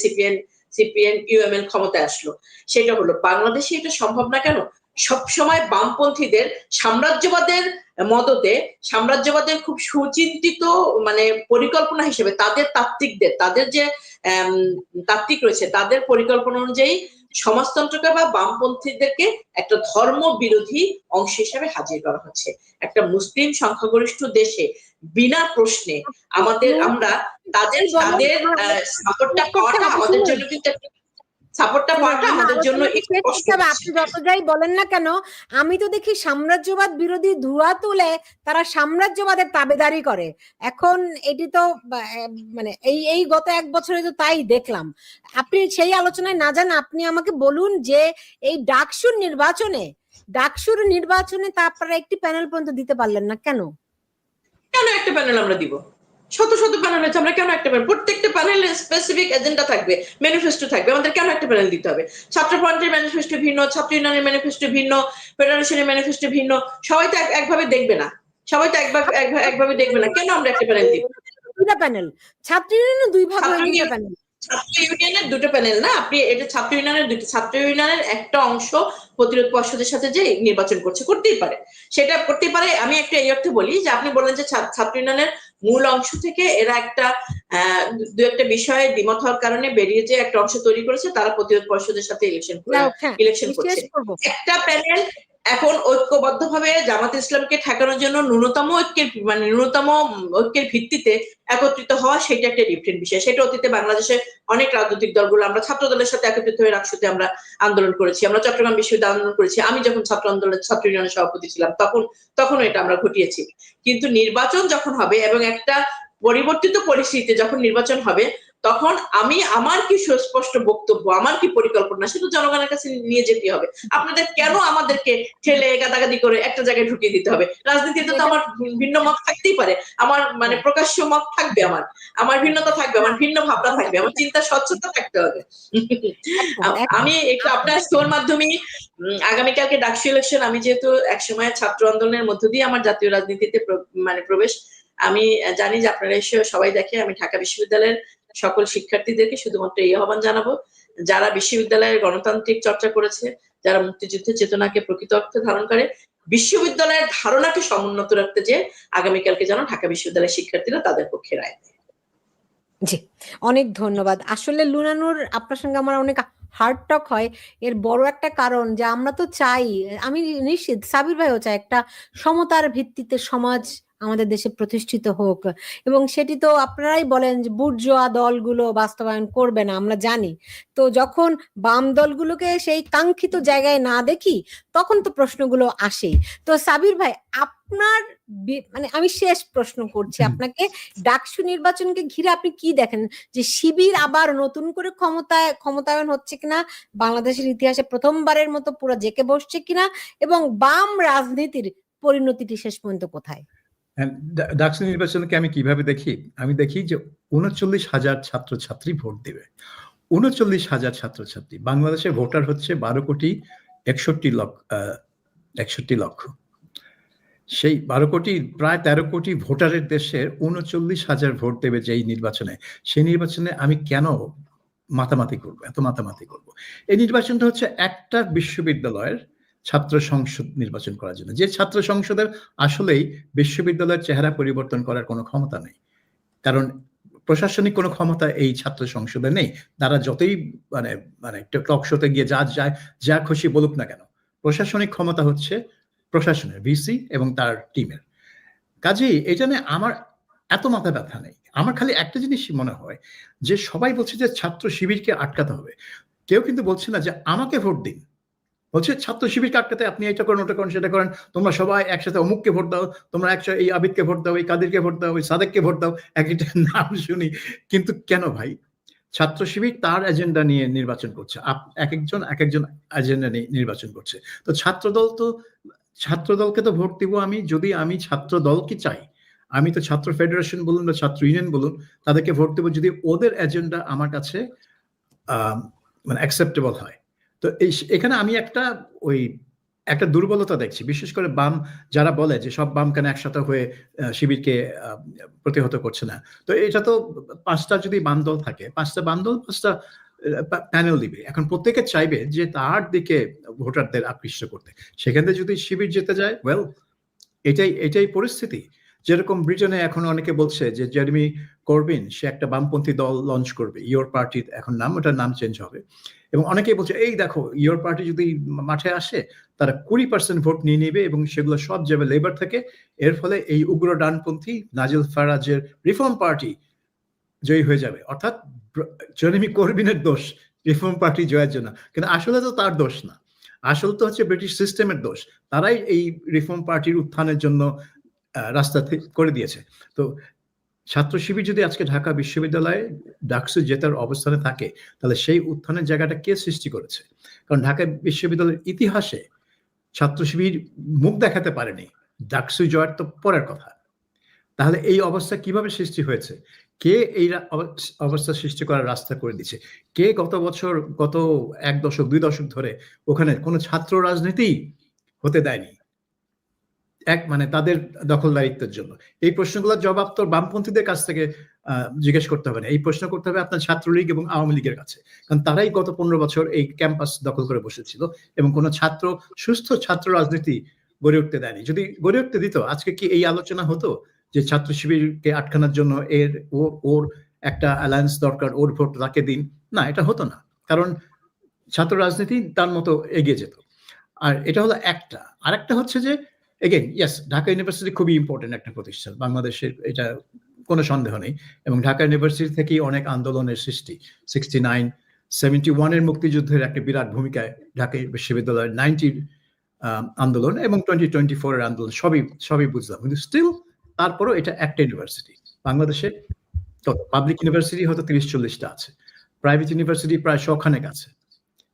সিপিএন ইউএমএল ক্ষমতায় আসলো। সেটা হলো বাংলাদেশে এটা সম্ভব না কেন? সবসময় বামপন্থীদের সাম্রাজ্যবাদের মদতে, সাম্রাজ্যবাদের খুব সুচিন্তিত মানে পরিকল্পনা হিসেবে তাদের যে তাত্ত্বিক রয়েছে, তাদের পরিকল্পনা অনুযায়ী সমাজতন্ত্রকে বা বামপন্থীদেরকে একটা ধর্ম বিরোধী অংশ হিসেবে হাজির করা হচ্ছে। একটা মুসলিম সংখ্যাগরিষ্ঠ দেশে বিনা প্রশ্নে আমরা তাদের সাপোর্টটা পাওয়াটা আমাদের জন্য কিন্তু
আপনি যত যাই বলেন না কেন, আমি তো দেখি সাম্রাজ্যবাদ বিরোধী ধোঁয়া তুলে তারা সাম্রাজ্যবাদের তাবেদারি করে। এখন এটি তো মানে এই গত 1 বছরে তো তাই দেখলাম। আপনি সেই আলোচনায় না যান, আপনি আমাকে বলুন যে এই ডাকসুর নির্বাচনে তা আপনারা একটি প্যানেল পর্যন্ত দিতে পারলেন না কেন?
একটা প্যানেল আমরা দিব? শত প্যানেল আছে, আমরা কেন একটা প্যানেল? প্রত্যেকটা প্যানেলের স্পেসিফিক এজেন্ডা থাকবে, ম্যানিফেস্টো থাকবে, আমাদের কেন একটা প্যানেল দিতে হবে? ছাত্রফ্রন্টের ম্যানিফেস্টো ভিন্ন, ছাত্র ইউনিয়নের ম্যানিফেস্টো ভিন্ন, ফেডারেশনের ম্যানিফেস্টো ভিন্ন, সবাই তো একভাবে দেখবে না, একভাবে দেখবে না, কেন আমরা একটা প্যানেল দিব?
দুইটা প্যানেল, ছাত্র ইউনিয়নের 2 ভাগ হয়ে দুইটা প্যানেল।
ছাত্র ইউনিয়নের 2টা প্যানেল না, আপনি এটা ছাত্র ইউনিয়নের একটা অংশ প্রতিরোধ পর্ষদের সাথে যে নির্বাচন করতেই পারে, সেটা করতেই পারে। আমি একটা এই অর্থে বলি যে আপনি বললেন যে ছাত্র ইউনিয়নের মূল অংশ থেকে এরা একটা দু একটা বিষয়ে দ্বিমত হওয়ার কারণে বেরিয়ে যে একটা অংশ তৈরি করেছে, তারা প্রতিরোধ পর্ষদের সাথে ইলেকশন করছে। একটা প্যানেল এখন ঐক্যবদ্ধভাবে জামাত ইসলামকে ঠেকানোর জন্য ন্যূনতম ঐক্যের ভিত্তিতে একত্রিত হওয়া, সেটা একটা ডিফারেন্ট বিষয়। সেটা অতীতে বাংলাদেশে অনেক রাজনৈতিক দলগুলো, আমরা ছাত্র দলের সাথে একত্রিত হয়ে রাকসুতে আমরা আন্দোলন করেছি, আমরা চট্টগ্রাম বিশ্ববিদ্যালয়ে আন্দোলন করেছি, আমি যখন ছাত্র ইউনিয়নের সভাপতি ছিলাম তখন এটা আমরা ঘটিয়েছি। কিন্তু নির্বাচন যখন হবে এবং একটা পরিবর্তিত পরিস্থিতিতে যখন নির্বাচন হবে, তখন আমার কি সুস্পষ্ট বক্তব্য, আমার কি পরিকল্পনা, সেটা জনগণের কাছে নিয়ে যেতে হবে। আপনাদের কেন আমাদেরকে ঠেলে গাদাগাদি করে একটা জায়গায় ঢুকিয়ে দিতে হবে? রাজনীতিতে তো আমার ভিন্ন মত থাকতেই পারে, আমার মানে প্রকাশ্য মত থাকবে, আমার ভিন্নতা থাকবে, আমার ভিন্ন ভাবনা থাকবে, আমার চিন্তা স্বচ্ছতা থাকতে হবে। আমি একটু আপনার শোর মাধ্যমে আগামীকালকে ডাকসু ইলেকশন, আমি যেহেতু একসময় ছাত্র আন্দোলনের মধ্য দিয়ে আমার জাতীয় রাজনীতিতে মানে প্রবেশ, আমি জানি যে আপনারা এসে সবাই দেখে আমি ঢাকা বিশ্ববিদ্যালয়ের সকল শিক্ষার্থীদেরকে শুধুমাত্র এই আহ্বান জানাবো, যারা বিশ্ববিদ্যালয়ের গণতান্ত্রিক চর্চা করেছে, যারা মুক্তিযুদ্ধের চেতনাকে প্রকৃত অর্থে ধারণ করে, বিশ্ববিদ্যালয়ের ধারণাকে সমুন্নত রাখতে যে আগামীকালকে যেন ঢাকা বিশ্ববিদ্যালয়ের শিক্ষার্থীরা তাদের পক্ষে রায় দেয়।
জি, অনেক ধন্যবাদ। আসলে লুনানুর, আপনার সঙ্গে আমার অনেক হার্ড টক হয়। এর বড় একটা কারণ যে আমরা তো চাই, আমি নিশ্চিত সাবির ভাইও চাই, একটা সমতার ভিত্তিতে সমাজ আমাদের দেশে প্রতিষ্ঠিত হোক, এবং সেটি তো আপনারাই বলেন যে বুর্জোয়া দলগুলো বাস্তবায়ন করবে না, আমরা জানি। তো যখন বাম দলগুলোকে সেই কাঙ্ক্ষিত জায়গায় না দেখি, তখন তো প্রশ্নগুলো আসে। তো সাবির ভাই, আপনার মানে আমি শেষ প্রশ্ন করছি আপনাকে, ডাকসু নির্বাচনকে ঘিরে আপনি কি দেখেন, যে শিবির আবার নতুন করে ক্ষমতায়ন হচ্ছে কিনা, বাংলাদেশের ইতিহাসে প্রথমবারের মতো পুরো জেকে বসছে কিনা, এবং বাম রাজনীতির পরিণতিটি শেষ পর্যন্ত কোথায়?
ডাকসু নির্বাচনকে আমি কিভাবে দেখি? আমি দেখি যে ৩৯,০০০ ছাত্রছাত্রী ভোট দেবে। ৩৯,০০০ ছাত্রছাত্রী। বাংলাদেশের ভোটার হচ্ছে ১২,৬১,০০,০০০ লক্ষ। সেই ১২ কোটি, প্রায় ১৩ কোটি ভোটারের দেশের ৩৯,০০০ ভোট দেবে যেই নির্বাচনে, সেই নির্বাচনে আমি কেন মাতামাতি করবো, এত মাতামাতি করবো? এই নির্বাচনটা হচ্ছে একটা বিশ্ববিদ্যালয়ের ছাত্র সংসদ নির্বাচন করার জন্য, যে ছাত্র সংসদের আসলেই বিশ্ববিদ্যালয়ের চেহারা পরিবর্তন করার কোনো ক্ষমতা নেই। কারণ প্রশাসনিক কোনো ক্ষমতা এই ছাত্র সংসদে নেই। তারা যতই মানে মানে টক শোতে গিয়ে যা খুশি বলুক না কেন, প্রশাসনিক ক্ষমতা হচ্ছে প্রশাসনের, ভিসি এবং তার টিমের। কাজেই এটা নিয়ে আমার এত মাথা ব্যথা নেই। আমার খালি একটা জিনিস মনে হয় যে সবাই বলছে যে ছাত্র শিবিরকে আটকাতে হবে, কেউ কিন্তু বলছে না যে আমাকে ভোট দিন। বলছে ছাত্র শিবিরকে আটকাতে আপনি এটা করেন, ওটা করেন, সেটা করেন, তোমরা সবাই একসাথে অমুককে ভোট দাও, তোমরা একসাথে এই আবিদকে ভোট দাও, এই কাদেরকে ভোট দাও, ওই সাদেককে ভোট দাও, এক একটা নাম শুনি। কিন্তু কেন ভাই? ছাত্র শিবির তার এজেন্ডা নিয়ে নির্বাচন করছে, এক একজন এজেন্ডা নিয়ে নির্বাচন করছে। তো ছাত্রদলকে তো ভোট দিব আমি, যদি আমি ছাত্র দলকে চাই। আমি তো ছাত্র ফেডারেশন বলুন বা ছাত্র ইউনিয়ন বলুন, তাদেরকে ভোট দেবো যদি ওদের এজেন্ডা আমার কাছে মানে অ্যাকসেপ্টেবল হয়। তো এখানে আমি একটা দুর্বলতা দেখছি, বিশেষ করে বাম যারা বলে যে সব বাম কেন একসাথে হয়ে শিবিরকে প্রতিহত করছে না। তো এটা তো ৫টা যদি বাম দল থাকে, ৫টা বাম দল ৫টা প্যানেল দিবে। এখন প্রত্যেকে চাইবে যে তার দিকে ভোটারদের আকৃষ্ট করতে। সেখান থেকে যদি শিবির যেতে যায়, ওয়েল এটাই পরিস্থিতি। যেরকম ব্রিটেনে এখন অনেকে বলছে যে জেরেমি করবিন সে একটা বামপন্থী দল লঞ্চ করবে, ইয়োর পার্টি এখন নাম, ওটার নাম চেঞ্জ হবে। এবং অনেকেই বলছে এই দেখো ইয়োর পার্টি যদি মাঠে আসে তারা ২০% ভোট নিয়ে নেবে এবং সেগুলো সব যাবে লেবার থেকে। এর ফলে এই উগ্র ডানপন্থী নাজিল ফারাজের রিফর্ম পার্টি জয়ী হয়ে যাবে। অর্থাৎ জেরেমি করবিনের দোষ রিফর্ম পার্টি জয়ের জন্য, কিন্তু আসলে তো তার দোষ না, আসলে তো হচ্ছে ব্রিটিশ সিস্টেমের দোষ। তারাই এই রিফর্ম পার্টির উত্থানের জন্য রাস্তা করে দিয়েছে। তো ছাত্র শিবির যদি আজকে ঢাকা বিশ্ববিদ্যালয়ে ডাকসু জেতার অবস্থানে থাকে, তাহলে সেই উত্থানের জায়গাটা কে সৃষ্টি করেছে? কারণ ঢাকা বিশ্ববিদ্যালয়ের ইতিহাসে ছাত্র শিবির মুখ দেখাতে পারেনি, ডাকসু জয়ের তো পরের কথা। তাহলে এই অবস্থা কিভাবে সৃষ্টি হয়েছে? কে এই অবস্থা সৃষ্টি করার রাস্তা করে দিচ্ছে? কে গত ১ দশক ২ দশক ধরে ওখানে কোনো ছাত্র রাজনীতি হতে দেয়নি, মানে তাদের দখলদারিত্বের জন্য? এই প্রশ্নগুলোর জবাব তো বামপন্থীদের কাছ থেকে জিজ্ঞেস করতে হবে না, এই প্রশ্ন করতে হবে আপনার ছাত্রলীগ এবং আওয়ামী লীগের কাছে। কারণ তারাই গত ১৫ বছর এই ক্যাম্পাস দখল করে বসেছিল এবং কোনো সুস্থ ছাত্র রাজনীতি গড়ে উঠতে দেয়নি। যদি গড়ে উঠতে দিত, আজকে কি এই আলোচনা হতো যে ছাত্র শিবিরকে আটকানোর জন্য ওর একটা অ্যালায়েন্স দরকার, ওর ভোট তাকে দিন? না, এটা হতো না, কারণ ছাত্র রাজনীতি তার মতো এগিয়ে যেত। আর এটা হলো একটা। আরেকটা হচ্ছে যে এগেইন ইয়েস, ঢাকা ইউনিভার্সিটি খুবই ইম্পর্টেন্ট একটা প্রতিষ্ঠান বাংলাদেশের, এটা কোনো সন্দেহ নেই। এবং ঢাকা ইউনিভার্সিটি থেকেই অনেক আন্দোলনের সৃষ্টি। 69, 71 মুক্তিযুদ্ধের একটা বিরাট ভূমিকায় ঢাকা বিশ্ববিদ্যালয়ের 90 আন্দোলন এবং 2024 আন্দোলন সবই বুঝলাম, কিন্তু স্টিল তারপরও এটা একটা ইউনিভার্সিটি। বাংলাদেশে পাবলিক ইউনিভার্সিটি হয়তো ৩০-৪০টা আছে, প্রাইভেট ইউনিভার্সিটি প্রায় ১০০ খানেক আছে।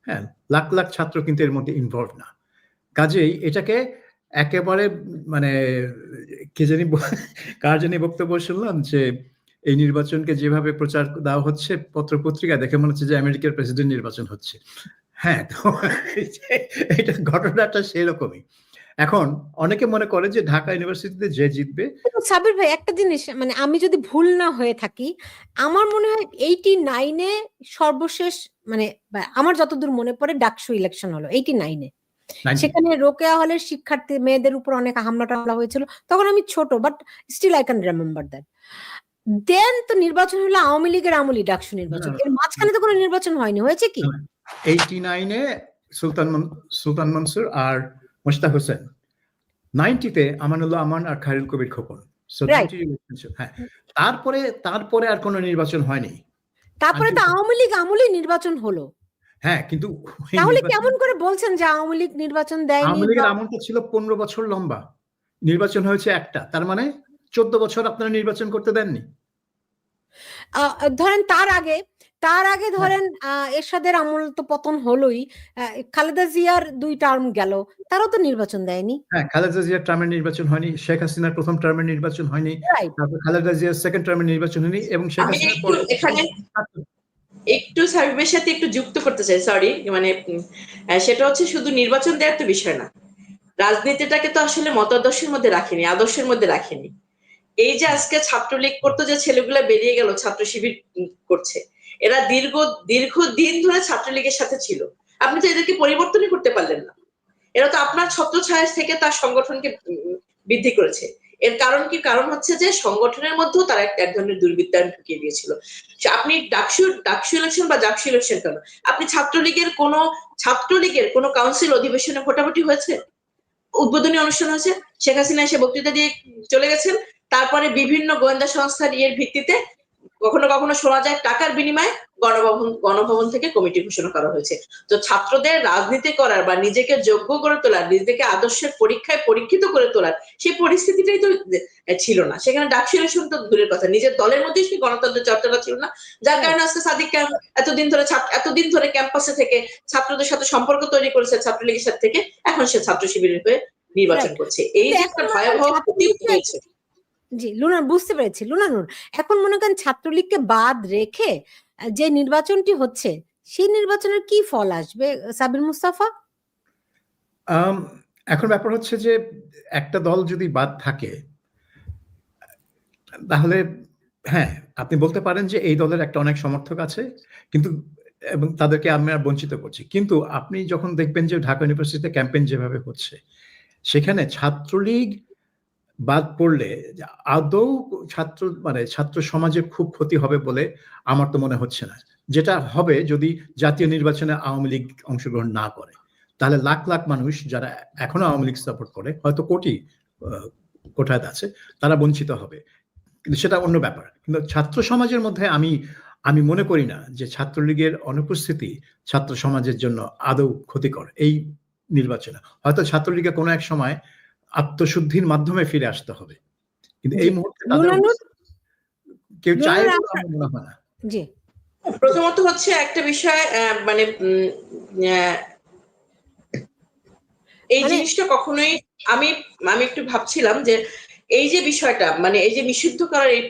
হ্যাঁ, লাখ লাখ ছাত্র কিন্তু এর মধ্যে ইনভলভ না। কাজেই এটাকে একেবারে মানে কার জানি বক্তব্য শুনলাম যে এই নির্বাচনকে যেভাবে প্রচার দেওয়া হচ্ছে পত্রপত্রিকা দেখে মনে হচ্ছে যে আমেরিকার প্রেসিডেন্ট নির্বাচন হচ্ছে। হ্যাঁ, তো এটা ঘটনাটা সেরকমই। এখন অনেকে মনে করে যে ঢাকা ইউনিভার্সিটিতে যে জিতবে,
কিন্তু সাবির ভাই একটা জিনিস, মানে আমি যদি ভুল না হয়ে থাকি, আমার মনে হয় 89-এ সর্বশেষ, মানে আমার যতদূর মনে পড়ে ডাকসু ইলেকশন হলো 89-এ।
90
সেখানে রোকেয়া হলের শিক্ষার্থী মেয়েদের উপর অনেক হামলা টামলা হয়েছিল, তখন আমি ছোট, but still I can remember that. Then তো নির্বাচন হলো আওয়ামী লীগের আমলি, ডাকসু নির্বাচন, এর মাঝখানে তো কোনো নির্বাচন হয়নি, হয়েছে কি?
89-এ সুলতান মনসুর আর মোশতাক হোসেন, 90-তে আমানুল্লাহ আমান আর খায়রুল কবির খোকন। So
Right.
90 election, হ্যাঁ। তারপরে আর কোনো নির্বাচন হয়নি।
তারপরে তো আওয়ামী লীগ আমলি নির্বাচন হলো।
হ্যাঁ, কিন্তু ওই
তাহলে
নির্বাচন-
কেমন করে বলছেন যে আওয়ামী লীগ নির্বাচন দেয়নি?
আওয়ামী লীগের আমলটা ছিল 15 বছর লম্বা, নির্বাচন হয়েছে একটা, তার মানে 14 বছর আপনারা নির্বাচন করতে দেননি।
ধরেন তার আগে ধরেন এরশাদের আমল তো পতন হলোই, খালেদা জিয়ার 2 টার্ম গেল, তারও তো নির্বাচন দেয়নি।
হ্যাঁ, খালেদা জিয়ার টার্মের নির্বাচন হয়নি, শেখ হাসিনার প্রথম টার্মের নির্বাচন হয়নি,
Right.
তারপর খালেদা জিয়ার সেকেন্ড টার্মের নির্বাচন হয়নি, এবং শেখ
আমি
হাসিনার
একটু
পর
এখানে একটু সার্ভের সাথে একটু যুক্ত করতে চাই, সরি, মানে সেটা হচ্ছে শুধু নির্বাচন দেওয়ার তো বিষয় না, রাজনীতিটাকে তো আসলে মতাদর্শের মধ্যে রাখেনি, আদর্শের মধ্যে রাখেনি। এই যে আজকে ছাত্রলীগ করতো যে ছেলেগুলা বেরিয়ে গেল ছাত্র শিবির করছে, এরা দীর্ঘদিন ধরে ছাত্রলীগের সাথে ছিল, আপনি তো এদেরকে পরিবর্তনই করতে পারলেন না। এরা তো আপনার ছত্রছায়া থেকে তার সংগঠনকে বৃদ্ধি করেছে। এর কারণ কি? কারণ হচ্ছে যে সংগঠনের মধ্যেও তারা এক ধরনের দুর্বৃত্তায়ন ঢুকিয়ে দিয়েছিল। আপনি ডাকসু ইলেকশন বা জাকসু ইলেকশন কেন, আপনি ছাত্রলীগের কোন কাউন্সিল অধিবেশনে ভোটাভুটি হয়েছে, উদ্বোধনী অনুষ্ঠান হয়েছে, শেখ হাসিনা এসে বক্তৃতা দিয়ে চলে গেছেন, তারপরে বিভিন্ন গোয়েন্দা সংস্থার ইয়ের ভিত্তিতে কখনো কখনো শোনা যায় টাকার বিনিময়ে গণভবন থেকে কমিটি ঘোষণা করা হয়েছে। তো ছাত্রদের রাজনীতি করার বা নিজেকে যোগ্য করে তোলার, নিজেকে আদর্শের পরীক্ষায় পরীক্ষিত করে তোলার সেই পরিস্থিতিটাই তো ছিল না। সেখানে ডাকসু ইলেকশন তো দূরের কথা, নিজের দলের মধ্যেই সেই গণতন্ত্রের চর্চাটা ছিল না, যার কারণে আজকে সাদিক এতদিন ধরে ক্যাম্পাসে থেকে ছাত্রদের সাথে সম্পর্ক তৈরি করেছে, ছাত্রলীগের সাথে থেকে এখন সে ছাত্র শিবিরের হয়ে নির্বাচন করছে। এই যে একটা ভয়াবহ ক্ষতি হয়েছে।
জি লুনা, বুঝতে পেরেছি লুনা নূর। এখন মনে করেন ছাত্রলীগকে বাদ রেখে যে নির্বাচনটি হচ্ছে, সেই নির্বাচনের কি ফল আসবে সাবির মুস্তাফা?
এখন ব্যাপার হচ্ছে যে একটা দল যদি বাদ থাকে, তাহলে হ্যাঁ আপনি বলতে পারেন যে এই দলের একটা অনেক সমর্থক আছে, কিন্তু এবং তাদেরকে আমরা বঞ্চিত করছি। কিন্তু আপনি যখন দেখবেন যে ঢাকা ইউনিভার্সিটিতে ক্যাম্পেইন যেভাবে হচ্ছে, সেখানে ছাত্রলীগ বাদ পড়লে আদৌ ছাত্র সমাজের খুব ক্ষতি হবে বলে আমার তো মনে হচ্ছে না। যেটা হবে, যদি জাতীয় নির্বাচনে আওয়ামী লীগ অংশগ্রহণ না করে, তাহলে লাখ লাখ মানুষ যারা এখনো আওয়ামী লীগ সাপোর্ট করে, হয়তো কোটায় আছে, তারা বঞ্চিত হবে, কিন্তু সেটা অন্য ব্যাপার। কিন্তু ছাত্র সমাজের মধ্যে আমি মনে করি না যে ছাত্রলীগের অনুপস্থিতি ছাত্র সমাজের জন্য আদৌ ক্ষতিকর এই নির্বাচনে। হয়তো ছাত্রলীগের কোনো এক সময় আত্মশুদ্ধির মাধ্যমে ফিরে আসতে হবে, কিন্তু এই মুহূর্তে কেউ চায় আমার মনে হয় না।
জি,
প্রথমত হচ্ছে একটা বিষয়, মানে এই জিনিসটা কখনোই আমি একটু ভাবছিলাম যে এই যে বিষয়টা, মানে এই যে নিষিদ্ধ করার এই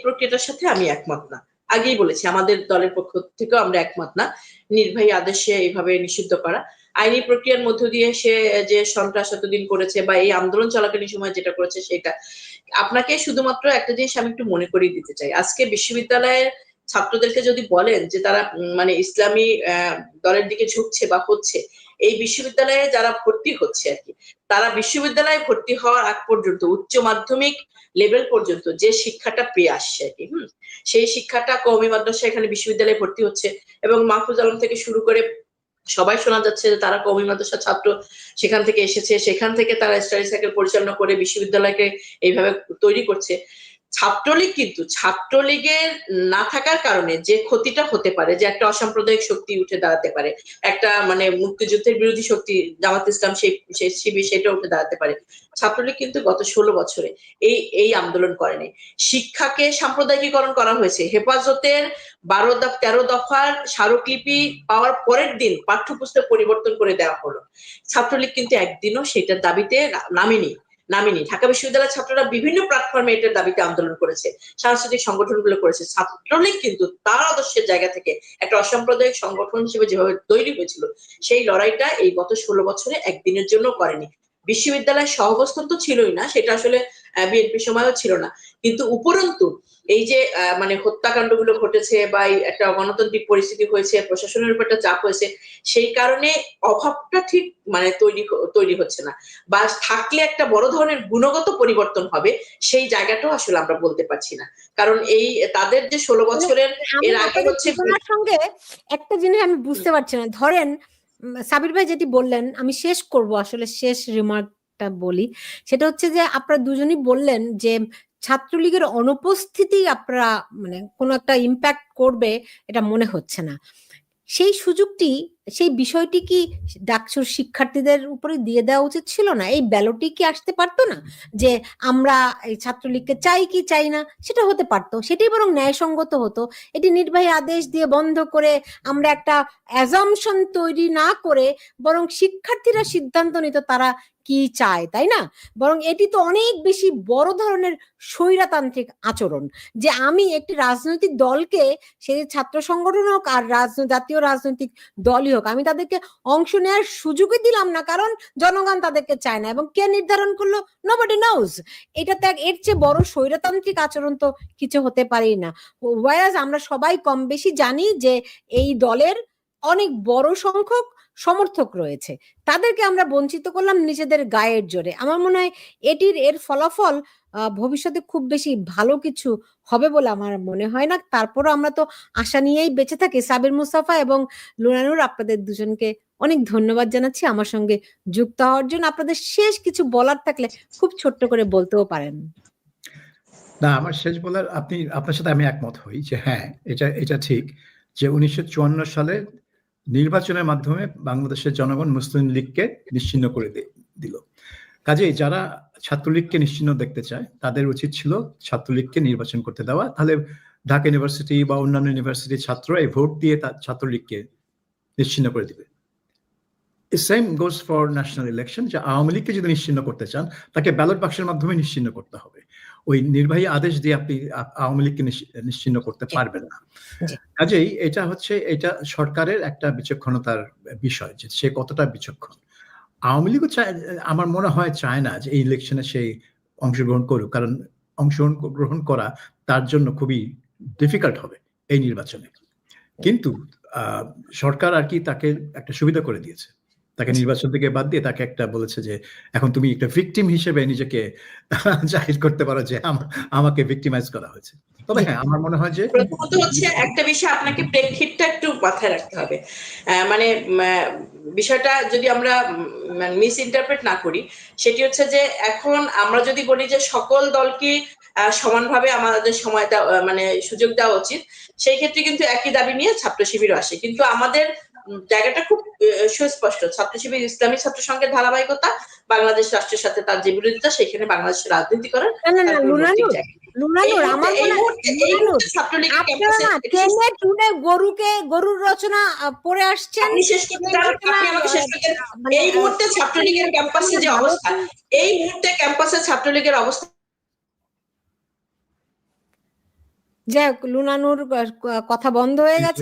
প্রক্রিয়াটার সাথে আমি একমত না। আগেই বলেছি আমাদের দলের পক্ষ থেকেও আমরা একমত না নির্বাহী আদেশে এইভাবে নিষিদ্ধ করা। আইনি প্রক্রিয়ার মধ্য দিয়ে সে যে সন্ত্রাস এতদিন করেছে বা এই আন্দোলন চলাকালীন সময় যেটা করেছে, সেটা আপনাকে শুধুমাত্র একটা জিনিস আমি একটু মনে করিয়ে দিতে চাই। আজকে বিশ্ববিদ্যালয়ের ছাত্রদেরকে যদি বলেন যে তারা মানে ইসলামী দলের দিকে ঝুঁকছে বা হচ্ছে, এই বিশ্ববিদ্যালয়ে যারা ভর্তি হচ্ছে আর কি, তারা বিশ্ববিদ্যালয়ে ভর্তি হওয়ার আগ পর্যন্ত উচ্চ মাধ্যমিক লেভেল পর্যন্ত যে শিক্ষাটা পেয়ে আসছে আর কি, সেই শিক্ষাটা কওমি মাদ্রাসা এখানে বিশ্ববিদ্যালয়ে ভর্তি হচ্ছে, এবং মাহফুজ আলম থেকে শুরু করে সবাই শোনা যাচ্ছে যে তারা কওমি মাদ্রাসা ছাত্র, সেখান থেকে এসেছে, সেখান থেকে তারা স্টাডি সাইকেল পরিচালনা করে বিশ্ববিদ্যালয়কে এইভাবে তৈরি করছে। ছাত্রলীগ কিন্তু ছাত্রলীগের না থাকার কারণে যে ক্ষতিটা হতে পারে, যে একটা অসাম্প্রদায়িক শক্তি উঠে দাঁড়াতে পারে, একটা মানে মুক্তিযুদ্ধের বিরোধী শক্তি জামাত ইসলাম সেই শিবির সেটা উঠে দাঁড়াতে পারে। ছাত্রলীগ কিন্তু গত 16 বছরে এই আন্দোলন করেনি। শিক্ষাকে সাম্প্রদায়িকীকরণ করা হয়েছে, হেফাজতের 13 দফার স্মারকলিপি পাওয়ার পরের দিন পাঠ্যপুস্তক পরিবর্তন করে দেওয়া হলো। ছাত্রলীগ কিন্তু একদিনও সেটার দাবিতে নামেনি। ঢাকা বিশ্ববিদ্যালয়ের ছাত্ররা বিভিন্ন প্ল্যাটফর্মে এটার দাবিতে আন্দোলন করেছে, সাংস্কৃতিক সংগঠনগুলো করেছে। ছাত্রলীগ কিন্তু তার আদর্শের জায়গা থেকে একটা অসাম্প্রদায়িক সংগঠন হিসেবে যেভাবে তৈরি হয়েছিল, সেই লড়াইটা এই গত 16 বছরে একদিনের জন্য করেনি। বিশ্ববিদ্যালয়ের সহাবস্থান তো ছিলই না, সেটা আসলে বিএনপির সময়ও ছিল না, কিন্তু উপরন্তু এই যে মানে হত্যাকাণ্ডগুলো ঘটেছে বা একটা গণতান্ত্রিক পরিস্থিতি হয়েছে, প্রশাসনের উপর একটা চাপ হয়েছে, সেই কারণে অভাবটা ঠিক মানে তৈরি হচ্ছে না, বা থাকলে একটা বড় ধরনের গুণগত পরিবর্তন হবে সেই জায়গাটাও আসলে আমরা বলতে পারছি না। কারণ এই তাদের যে 16 বছরের এর আগে হচ্ছে
সঙ্গে একটা জিনিস আমি বুঝতে পারছি না। ধরেন সাবির ভাই যেটি বললেন, আমি শেষ করব, আসলে শেষ রিমার্কটা বলি, সেটা হচ্ছে যে আপনারা দুজনই বললেন যে ছাত্রলীগের অনুপস্থিতি আপনারা মানে কোনো একটা ইম্প্যাক্ট করবে এটা মনে হচ্ছে না। সেই সুযোগটি, সেই বিষয়টি কি ডাকসুর শিক্ষার্থীদের উপরে দিয়ে দেওয়া উচিত ছিল না? এই ব্যালটই কি আসতে পারতো না যে আমরা এই ছাত্রলীগকে চাই কি চাই না, সেটা হতে পারতো, সেটাই বরং ন্যায়সঙ্গত হতো। এটি নির্বাহী আদেশ দিয়ে বন্ধ করে আমরা একটা অ্যাজাম্পশন তৈরি না করে বরং শিক্ষার্থীরা সিদ্ধান্ত নিত তারা কি চায়, তাই না? বরং এটি তো অনেক বেশি বড় ধরনের স্বৈরতান্ত্রিক আচরণ, যে আমি একটি রাজনৈতিক দলকে, সে ছাত্র সংগঠন হোক আর জাতীয় রাজনৈতিক দলই হোক, আমি তাদেরকে অংশ নেওয়ার সুযোগই দিলাম না, কারণ জনগণ তাদেরকে চায় না। এবং কে নির্ধারণ করলো? Nobody nose. এটা তো এর চেয়ে বড় স্বৈরতান্ত্রিক আচরণ তো কিছু হতে পারেই না। ওয়ারাজ আমরা সবাই কম বেশি জানি যে এই দলের অনেক বড় সংখ্যক সমর্থক রয়েছে, তাদেরকে আমরা বঞ্চিত করলাম নিজেদের গায়ের জোরে। আমার মনে হয় এর ফলাফল ভবিষ্যতে খুব বেশি ভালো কিছু হবে বলে আমার মনে হয় না। তারপরও আমরা তো আশা নিয়েই বেঁচে থাকি। সাবির মুস্তাফা এবং লুনানুর, আপনাদের দুজনকে অনেক ধন্যবাদ জানাচ্ছি আমার সঙ্গে যুক্ত হওয়ার জন্য। আপনাদের শেষ কিছু বলার থাকলে খুব ছোট্ট করে বলতেও পারেন।
না, আমার শেষ বলার, আপনার সাথে আমি একমত হই যে হ্যাঁ, এটা ঠিক যে 1954 সালে নির্বাচনের মাধ্যমে বাংলাদেশের জনগণ মুসলিম লীগকে নিশ্চিহ্ন করে দিল। কাজেই যারা ছাত্রলীগকে নিশ্চিহ্ন দেখতে চায় তাদের উচিত ছিল ছাত্রলীগকে নির্বাচন করতে দেওয়া, তাহলে ঢাকা ইউনিভার্সিটি বা অন্যান্য ইউনিভার্সিটির ছাত্র এই ভোট দিয়ে ছাত্রলীগকে নিশ্চিহ্ন করে দিবে। Same goes for national election, যে আওয়ামী লীগকে যদি নিশ্চিহ্ন করতে চান তাকে ব্যালট বাক্সের মাধ্যমে নিশ্চিহ্ন করতে হবে। ওই নির্বাহী আদেশ দিয়ে আপনি আওয়ামী লীগকে নিশ্চিহ্ন করতে পারবেন না। কাজেই এটা সরকারের একটা বিচক্ষণতার বিষয় যে সে কতটা বিচক্ষণ। আওয়ামী লীগও আমার মনে হয় চায় না যে এই ইলেকশনে সেই অংশগ্রহণ করুক, কারণ অংশগ্রহণ করা তার জন্য খুবই ডিফিকাল্ট হবে এই নির্বাচনে। কিন্তু সরকার আর কি তাকে একটা সুবিধা করে দিয়েছে, তাকে নির্বাচন থেকে বাদ দিয়ে তাকে একটা বলেছে যে এখন তুমি একটা ভিকটিম হিসেবে নিজেকে জাহির করতে পারো যে আমাকে ভিকটিমাইজ করা হয়েছে। তবে হ্যাঁ, আমার মনে হয় যে
প্রথমত হচ্ছে একটা বিষয় আপনাকে প্রেক্ষিতটা একটু মাথায় রাখতে হবে। মানে বিষয়টা যদি আমরা মিস ইন্টারপ্রেট না করি, সেটি হচ্ছে যে এখন আমরা যদি বলি যে সকল দলকে সমানভাবে আমাদের সময় মানে সুযোগ দেওয়া উচিত, সেই ক্ষেত্রে কিন্তু একই দাবি নিয়ে ছাত্র শিবিরও আসে। কিন্তু আমাদের জায়গাটা খুব সুস্পষ্ট, ছাত্র শিবির ইসলামী ছাত্র সংঘের ধারাবাহিকতা, বাংলাদেশ রাষ্ট্রের সাথে তার যে বিরোধিতা, সেখানে বাংলাদেশের রাজনীতি করার
গরুর রচনা পড়ে আসছেন।
এই মুহূর্তে ছাত্রলীগের ক্যাম্পাসে যে অবস্থা, এই মুহূর্তে ক্যাম্পাসে ছাত্রলীগের অবস্থা,
যাই হোক, লুনানুর কথা বন্ধ হয়ে গেছে।